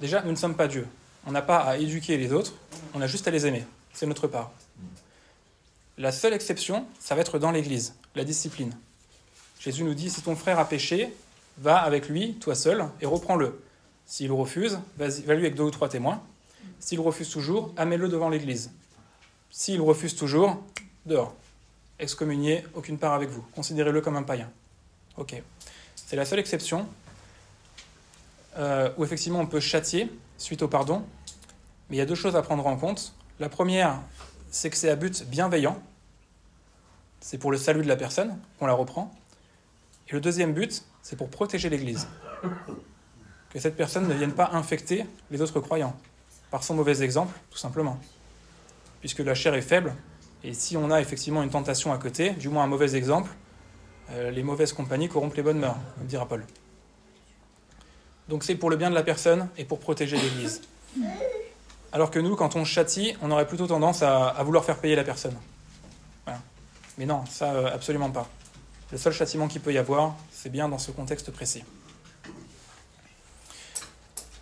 Déjà, nous ne sommes pas Dieu. On n'a pas à éduquer les autres, on a juste à les aimer. C'est notre part. La seule exception, ça va être dans l'Église, la discipline. Jésus nous dit, si ton frère a péché, va avec lui, toi seul, et reprends-le. S'il refuse, va-lui avec 2 ou 3 témoins. S'il refuse toujours, amène-le devant l'Église. S'il refuse toujours, dehors. Excommunié, aucune part avec vous. Considérez-le comme un païen. Ok. C'est la seule exception où effectivement on peut châtier suite au pardon. Mais il y a 2 choses à prendre en compte. La première, c'est que c'est à but bienveillant. C'est pour le salut de la personne qu'on la reprend. Et le deuxième but, c'est pour protéger l'Église. Que cette personne ne vienne pas infecter les autres croyants par son mauvais exemple, tout simplement. Puisque la chair est faible, et si on a effectivement une tentation à côté, du moins un mauvais exemple, les mauvaises compagnies corrompent les bonnes mœurs, comme dira Paul. Donc c'est pour le bien de la personne et pour protéger l'Église. Alors que nous, quand on châtie, on aurait plutôt tendance à vouloir faire payer la personne. Voilà. Mais non, ça absolument pas. Le seul châtiment qu'il peut y avoir, c'est bien dans ce contexte précis.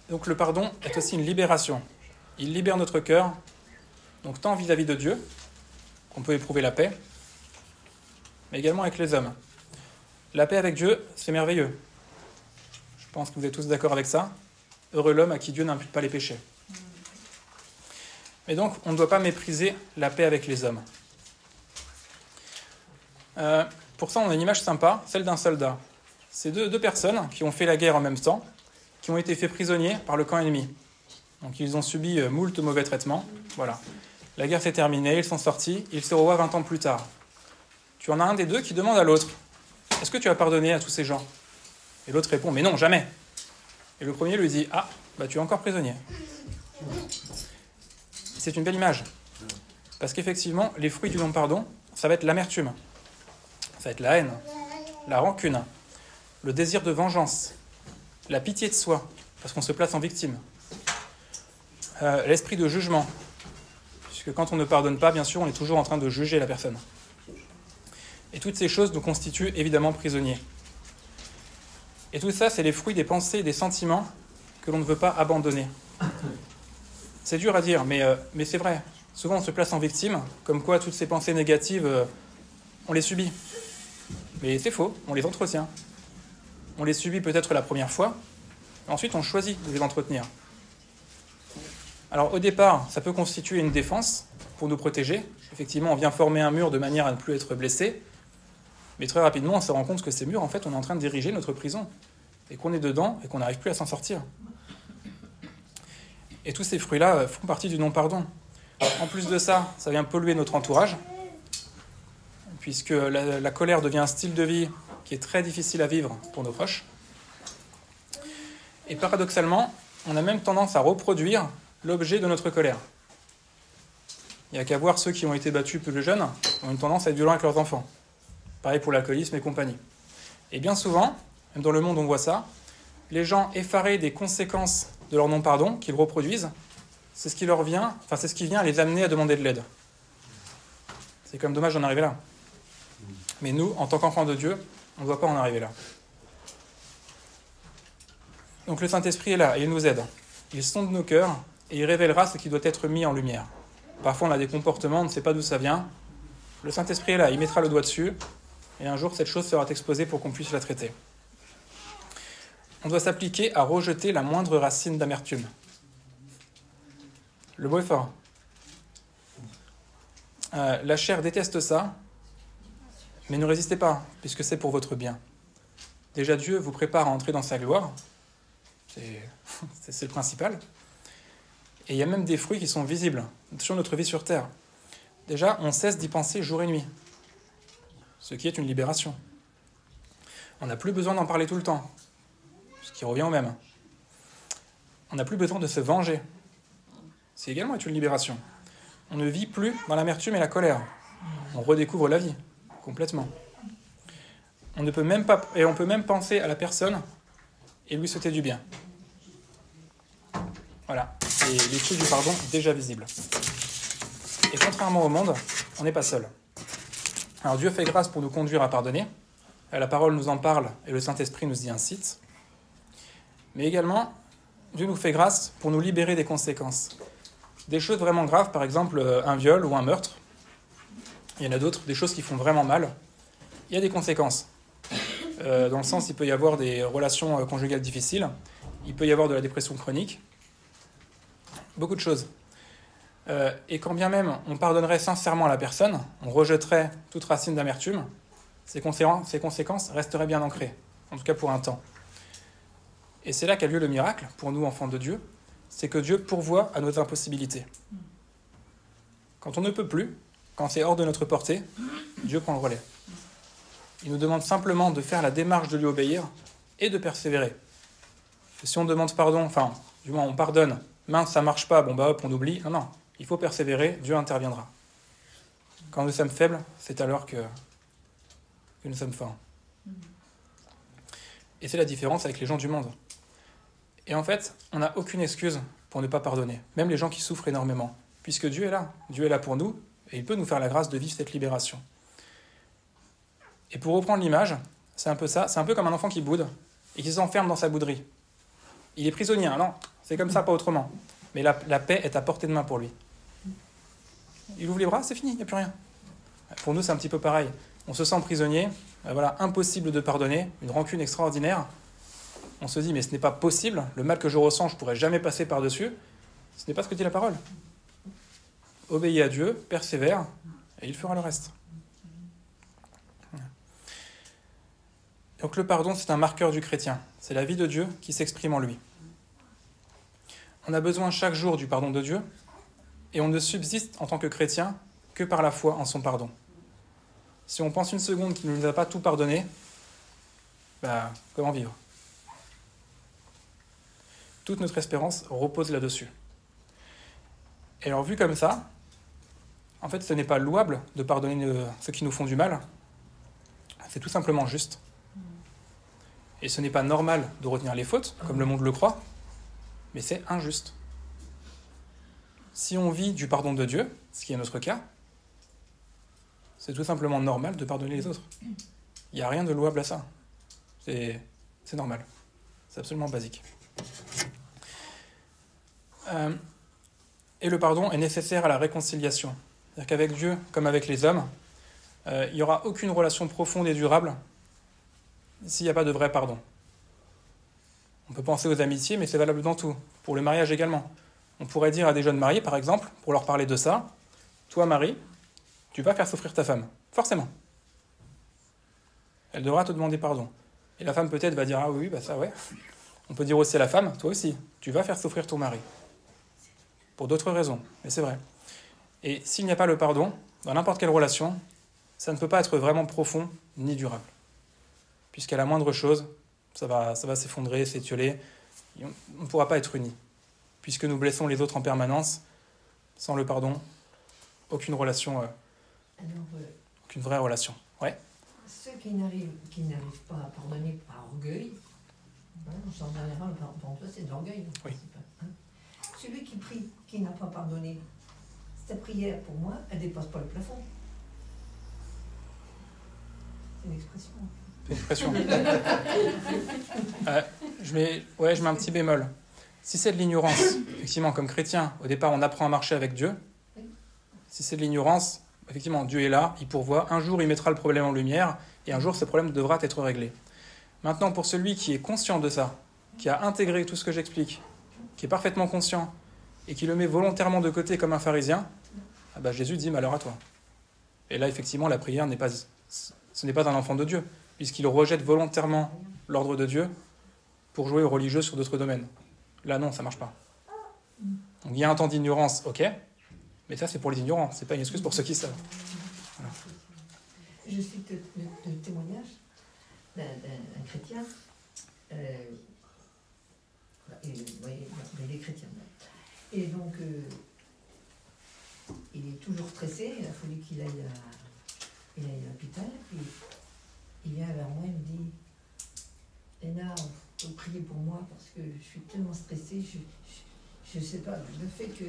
Donc le pardon est aussi une libération. Il libère notre cœur, donc tant vis-à-vis de Dieu, qu'on peut éprouver la paix, mais également avec les hommes. La paix avec Dieu, c'est merveilleux. Je pense que vous êtes tous d'accord avec ça. Heureux l'homme à qui Dieu n'impute pas les péchés. Mais donc, on ne doit pas mépriser la paix avec les hommes. Pour ça, on a une image sympa, celle d'un soldat. C'est deux personnes qui ont fait la guerre en même temps, qui ont été faits prisonniers par le camp ennemi. Donc, ils ont subi moult mauvais traitements. Voilà. La guerre s'est terminée, ils sont sortis, ils se revoient 20 ans plus tard. Tu en as un des deux qui demande à l'autre, « Est-ce que tu as pardonné à tous ces gens ?» Et l'autre répond, « Mais non, jamais !» Et le premier lui dit, « Ah, bah tu es encore prisonnier. » C'est une belle image. Parce qu'effectivement, les fruits du non-pardon, ça va être l'amertume. Ça va être la haine, la rancune, le désir de vengeance, la pitié de soi, parce qu'on se place en victime, l'esprit de jugement, puisque quand on ne pardonne pas, bien sûr, on est toujours en train de juger la personne. Et toutes ces choses nous constituent évidemment prisonniers. Et tout ça, c'est les fruits des pensées et des sentiments que l'on ne veut pas abandonner. C'est dur à dire, mais c'est vrai. Souvent, on se place en victime, comme quoi toutes ces pensées négatives, on les subit. Mais c'est faux, on les entretient. On les subit peut-être la première fois, ensuite on choisit de les entretenir. Alors au départ, ça peut constituer une défense pour nous protéger. Effectivement, on vient former un mur de manière à ne plus être blessé. Mais très rapidement, on se rend compte que ces murs, en fait, on est en train de diriger notre prison. Et qu'on est dedans et qu'on n'arrive plus à s'en sortir. Et tous ces fruits-là font partie du non-pardon. En plus de ça, ça vient polluer notre entourage, puisque la colère devient un style de vie qui est très difficile à vivre pour nos proches. Et paradoxalement, on a même tendance à reproduire l'objet de notre colère. Il n'y a qu'à voir ceux qui ont été battus plus jeunes, ont une tendance à être violents avec leurs enfants. Pareil pour l'alcoolisme et compagnie. Et bien souvent, Même dans le monde, on voit ça. Les gens effarés des conséquences de leur non-pardon, qu'ils reproduisent, c'est ce qui leur vient, enfin c'est ce qui vient les amener à demander de l'aide. C'est quand même dommage d'en arriver là. Mais nous, en tant qu'enfants de Dieu, on ne doit pas en arriver là. Donc le Saint-Esprit est là et il nous aide. Il sonde nos cœurs et il révélera ce qui doit être mis en lumière. Parfois on a des comportements, on ne sait pas d'où ça vient. Le Saint-Esprit est là, il mettra le doigt dessus et un jour cette chose sera exposée pour qu'on puisse la traiter. On doit s'appliquer à rejeter la moindre racine d'amertume. Le mot est fort. La chair déteste ça, mais ne résistez pas, puisque c'est pour votre bien. Déjà, Dieu vous prépare à entrer dans sa gloire. C'est le principal. Et il y a même des fruits qui sont visibles sur notre vie sur terre. Déjà, on cesse d'y penser jour et nuit, ce qui est une libération. On n'a plus besoin d'en parler tout le temps, ce qui revient au même. On n'a plus besoin de se venger. C'est également une libération. On ne vit plus dans l'amertume et la colère. On redécouvre la vie, complètement. On peut même penser à la personne et lui souhaiter du bien. Voilà. Et les fruits du pardon déjà visibles. Et contrairement au monde, on n'est pas seul. Alors Dieu fait grâce pour nous conduire à pardonner. La parole nous en parle et le Saint-Esprit nous y incite. Mais également, Dieu nous fait grâce pour nous libérer des conséquences. Des choses vraiment graves, par exemple un viol ou un meurtre. Il y en a d'autres, des choses qui font vraiment mal. Il y a des conséquences. Dans le sens, il peut y avoir des relations conjugales difficiles, il peut y avoir de la dépression chronique, beaucoup de choses. Et quand bien même on pardonnerait sincèrement à la personne, on rejetterait toute racine d'amertume, ces conséquences resteraient bien ancrées, en tout cas pour un temps. Et c'est là qu'a lieu le miracle, pour nous enfants de Dieu, c'est que Dieu pourvoit à nos impossibilités. Quand on ne peut plus, quand c'est hors de notre portée, Dieu prend le relais. Il nous demande simplement de faire la démarche de lui obéir et de persévérer. Et si on demande pardon, enfin, du moins on pardonne, mince, ça marche pas, bon bah hop, on oublie. Non, il faut persévérer, Dieu interviendra. Quand nous sommes faibles, c'est alors que nous sommes forts. Et c'est la différence avec les gens du monde. Et en fait, on n'a aucune excuse pour ne pas pardonner, même les gens qui souffrent énormément, puisque Dieu est là. Dieu est là pour nous, et il peut nous faire la grâce de vivre cette libération. Et pour reprendre l'image, c'est un peu ça, c'est un peu comme un enfant qui boude, et qui s'enferme dans sa bouderie. Il est prisonnier, non, c'est comme ça, pas autrement. Mais la paix est à portée de main pour lui. Il ouvre les bras, c'est fini, il n'y a plus rien. Pour nous, c'est un petit peu pareil. On se sent prisonnier, voilà, impossible de pardonner, une rancune extraordinaire. On se dit, mais ce n'est pas possible, le mal que je ressens, je ne pourrais jamais passer par-dessus. Ce n'est pas ce que dit la parole. Obéis à Dieu, persévère, et il fera le reste. Donc le pardon, c'est un marqueur du chrétien. C'est la vie de Dieu qui s'exprime en lui. On a besoin chaque jour du pardon de Dieu, et on ne subsiste en tant que chrétien que par la foi en son pardon. Si on pense une seconde qu'il ne nous a pas tout pardonné, comment vivre ? Toute notre espérance repose là-dessus. Et alors, vu comme ça, en fait, ce n'est pas louable de pardonner ceux qui nous font du mal. C'est tout simplement juste. Et ce n'est pas normal de retenir les fautes, comme le monde le croit, mais c'est injuste. Si on vit du pardon de Dieu, ce qui est notre cas, c'est tout simplement normal de pardonner les autres. Il n'y a rien de louable à ça. C'est normal. C'est absolument basique. Et le pardon est nécessaire à la réconciliation. C'est-à-dire qu'avec Dieu, comme avec les hommes, il n'y aura aucune relation profonde et durable s'il n'y a pas de vrai pardon. On peut penser aux amitiés, mais c'est valable dans tout. Pour le mariage également. On pourrait dire à des jeunes mariés, par exemple, pour leur parler de ça, « Toi, Marie, tu vas faire souffrir ta femme. Forcément. Elle devra te demander pardon. » Et la femme peut-être va dire « Ah oui, ça ouais. » On peut dire aussi à la femme « Toi aussi, tu vas faire souffrir ton mari. » Pour d'autres raisons, mais c'est vrai. Et s'il n'y a pas le pardon, dans n'importe quelle relation, ça ne peut pas être vraiment profond ni durable. Puisqu'à la moindre chose, ça va s'effondrer, s'étioler, et on ne pourra pas être unis. Puisque nous blessons les autres en permanence, sans le pardon, aucune relation, aucune vraie relation. Ouais. ceux qui n'arrivent pas à pardonner par orgueil, hein, en général, pour toi, c'est de l'orgueil. Oui. Hein. Celui qui prie, qui n'a pas pardonné, sa prière, pour moi, elle ne dépasse pas le plafond. C'est une expression. C'est une expression. Je mets un petit bémol. Si c'est de l'ignorance, effectivement, comme chrétien, au départ, on apprend à marcher avec Dieu. Si c'est de l'ignorance, effectivement, Dieu est là, il pourvoit. Un jour, il mettra le problème en lumière, et un jour, ce problème devra être réglé. Maintenant, pour celui qui est conscient de ça, qui a intégré tout ce que j'explique, qui est parfaitement conscient, et qui le met volontairement de côté comme un pharisien, Jésus dit « malheur à toi ». Et là, effectivement, la prière ce n'est pas un enfant de Dieu, puisqu'il rejette volontairement l'ordre de Dieu pour jouer aux religieux sur d'autres domaines. Là, non, ça ne marche pas. Donc, il y a un temps d'ignorance, ok, mais ça, c'est pour les ignorants, c'est pas une excuse pour ceux qui savent. Voilà. Je cite le témoignage d'un chrétien. Il est chrétien. Et donc, il est toujours stressé, il a fallu qu'il aille à l'hôpital, puis il vient vers moi et me dit « Léna, il faut prier pour moi parce que je suis tellement stressée, je ne sais pas, le fait que,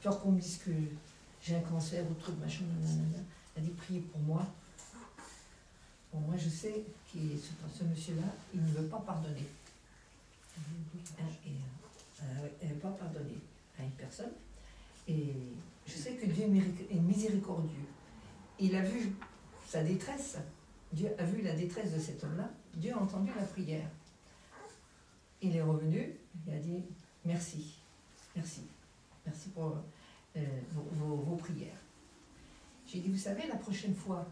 genre qu'on me dise que j'ai un cancer ou truc, machin, nanana, elle a dit priez pour moi. Bon, moi je sais que ce monsieur-là, il ne veut pas pardonner. Elle ne veut pas pardonner à une personne. Et je sais que Dieu est miséricordieux. Il a vu sa détresse, Dieu a vu la détresse de cet homme-là, Dieu a entendu la prière. Il est revenu, il a dit merci, merci, merci pour vos prières. J'ai dit, vous savez, la prochaine fois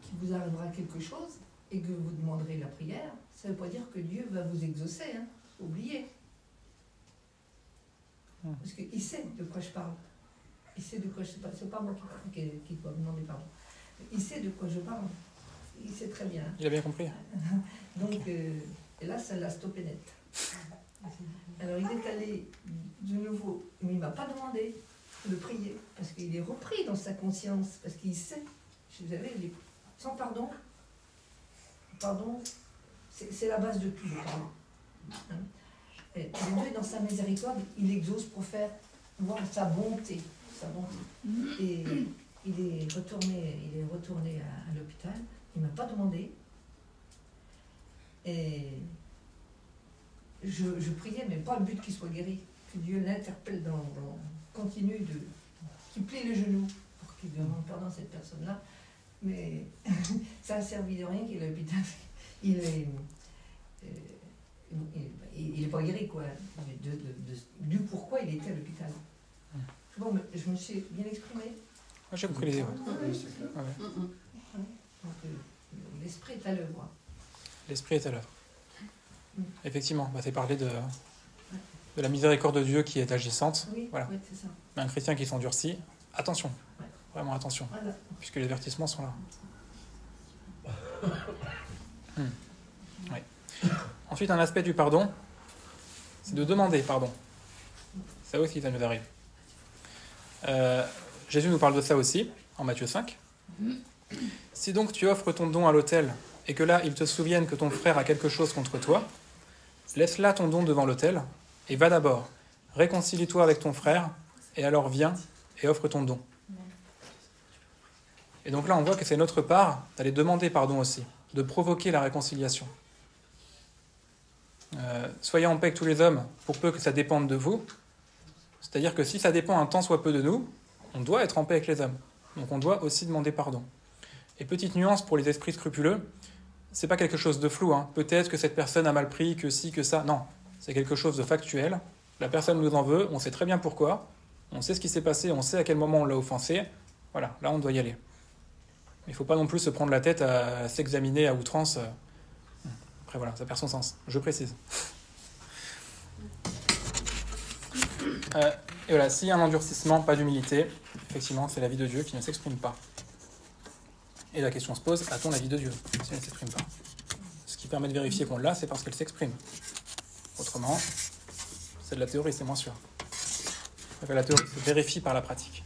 qu'il vous arrivera quelque chose et que vous demanderez la prière, ça ne veut pas dire que Dieu va vous exaucer, hein, oubliez. Parce qu'il sait de quoi je parle. Il sait de quoi je parle. C'est pas moi qui dois demander pardon. Il sait de quoi je parle. Il sait très bien. Il a bien compris. Donc, et là, ça l'a stoppé net. Alors, il est allé de nouveau, mais il ne m'a pas demandé de prier, parce qu'il est repris dans sa conscience, parce qu'il sait, vous savez, sans pardon, c'est la base de tout, le pardon. Hein? Et Dieu, dans sa miséricorde, il exauce pour faire voir sa bonté. Et il est retourné à l'hôpital, il ne m'a pas demandé. Et je priais, mais pas le but qu'il soit guéri, que Dieu l'interpelle continue qu'il plie le genou pour qu'il demande pardon à cette personne-là. Mais ça a servi de rien qu'il est à l'hôpital. Il n'est pas guéri, quoi, du pourquoi il était à l'hôpital. Bon, je me suis bien exprimée. Moi, j'ai compris les idées. Donc, l'esprit est à l'œuvre. L'esprit est à l'œuvre. Effectivement, c'est parler de la miséricorde de Dieu qui est agissante. Oui, voilà. Oui, c'est ça. Mais un chrétien qui s'endurcit, attention, vraiment attention, Voilà. puisque les avertissements sont là. Oui. Ensuite, un aspect du pardon, c'est de demander pardon. Ça aussi, ça nous arrive. Jésus nous parle de ça aussi, en Matthieu 5. Si donc tu offres ton don à l'autel, et que là, il te souvienne que ton frère a quelque chose contre toi, laisse là ton don devant l'autel, et va d'abord, réconcilie-toi avec ton frère, et alors viens et offre ton don. Et donc là, on voit que c'est notre part d'aller demander pardon aussi, de provoquer la réconciliation. Soyez en paix avec tous les hommes, pour peu que ça dépende de vous. C'est-à-dire que si ça dépend un tant soit peu de nous, on doit être en paix avec les hommes. Donc on doit aussi demander pardon. Et petite nuance pour les esprits scrupuleux, c'est pas quelque chose de flou. Hein. Peut-être que cette personne a mal pris, que ci, que ça. Non, c'est quelque chose de factuel. La personne nous en veut, on sait très bien pourquoi. On sait ce qui s'est passé, on sait à quel moment on l'a offensé. Voilà, là on doit y aller. Il ne faut pas non plus se prendre la tête à s'examiner à outrance. Après voilà, ça perd son sens. Je précise. Et voilà, s'il y a un endurcissement, pas d'humilité, effectivement, c'est la vie de Dieu qui ne s'exprime pas. Et la question se pose, a-t-on la vie de Dieu si elle ne s'exprime pas? Ce qui permet de vérifier qu'on l'a, c'est parce qu'elle s'exprime. Autrement, c'est de la théorie, c'est moins sûr. Donc, la théorie se vérifie par la pratique.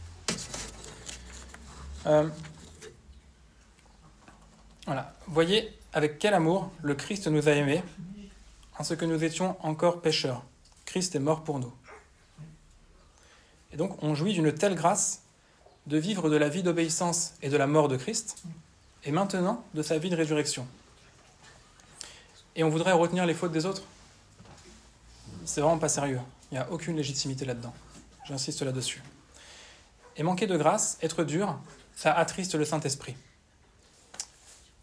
Voilà. Voyez avec quel amour le Christ nous a aimés, en ce que nous étions encore pécheurs. Christ est mort pour nous. Et donc, on jouit d'une telle grâce de vivre de la vie d'obéissance et de la mort de Christ, et maintenant de sa vie de résurrection. Et on voudrait retenir les fautes des autres? C'est vraiment pas sérieux. Il n'y a aucune légitimité là-dedans. J'insiste là-dessus. Et manquer de grâce, être dur, ça attriste le Saint-Esprit.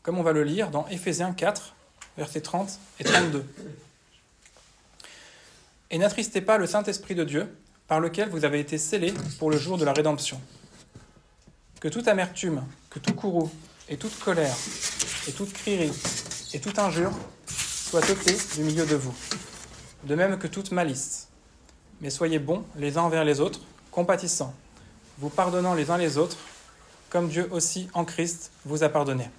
Comme on va le lire dans Éphésiens 4, versets 30 et 32. « Et n'attristez pas le Saint-Esprit de Dieu, par lequel vous avez été scellés pour le jour de la rédemption. Que toute amertume, que tout courroux, et toute colère, et toute crierie, et toute injure soient ôtés du milieu de vous, de même que toute malice. Mais soyez bons les uns envers les autres, compatissants, vous pardonnant les uns les autres, comme Dieu aussi en Christ vous a pardonné. »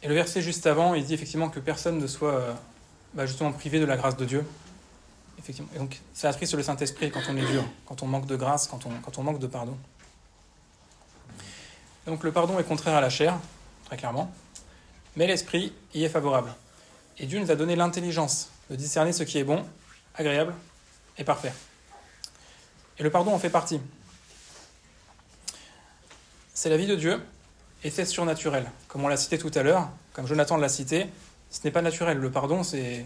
Et le verset juste avant, il dit effectivement que personne ne soit justement privé de la grâce de Dieu. Effectivement. Et donc, ça attriste le Saint-Esprit quand on est dur, quand on manque de grâce, quand on manque de pardon. Donc, le pardon est contraire à la chair, très clairement, mais l'Esprit y est favorable. Et Dieu nous a donné l'intelligence de discerner ce qui est bon, agréable et parfait. Et le pardon en fait partie. C'est la vie de Dieu et c'est surnaturel. Comme on l'a cité tout à l'heure, comme Jonathan l'a cité, ce n'est pas naturel. Le pardon, c'est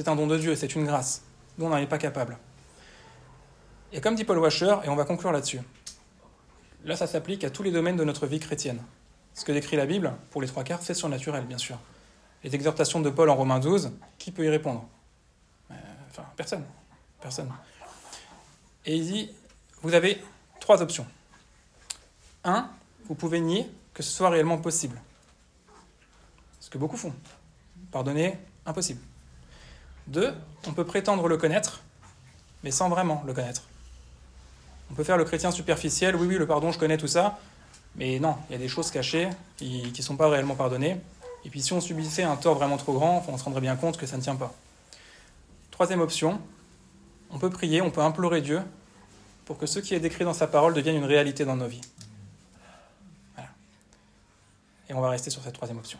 un don de Dieu, c'est une grâce. Nous, on n'en est pas capable. Et comme dit Paul Washer, et on va conclure là-dessus, là, ça s'applique à tous les domaines de notre vie chrétienne. Ce que décrit la Bible, pour les 3/4, c'est surnaturel, bien sûr. Les exhortations de Paul en Romains 12, qui peut y répondre? Personne. Personne. Et il dit, vous avez 3 options. 1, vous pouvez nier que ce soit réellement possible. Ce que beaucoup font. Pardonner, impossible. 2, on peut prétendre le connaître, mais sans vraiment le connaître. On peut faire le chrétien superficiel, oui, le pardon, je connais tout ça, mais non, il y a des choses cachées qui ne sont pas réellement pardonnées. Et puis si on subissait un tort vraiment trop grand, on se rendrait bien compte que ça ne tient pas. 3e option, on peut prier, on peut implorer Dieu pour que ce qui est décrit dans sa parole devienne une réalité dans nos vies. Voilà. Et on va rester sur cette 3e option.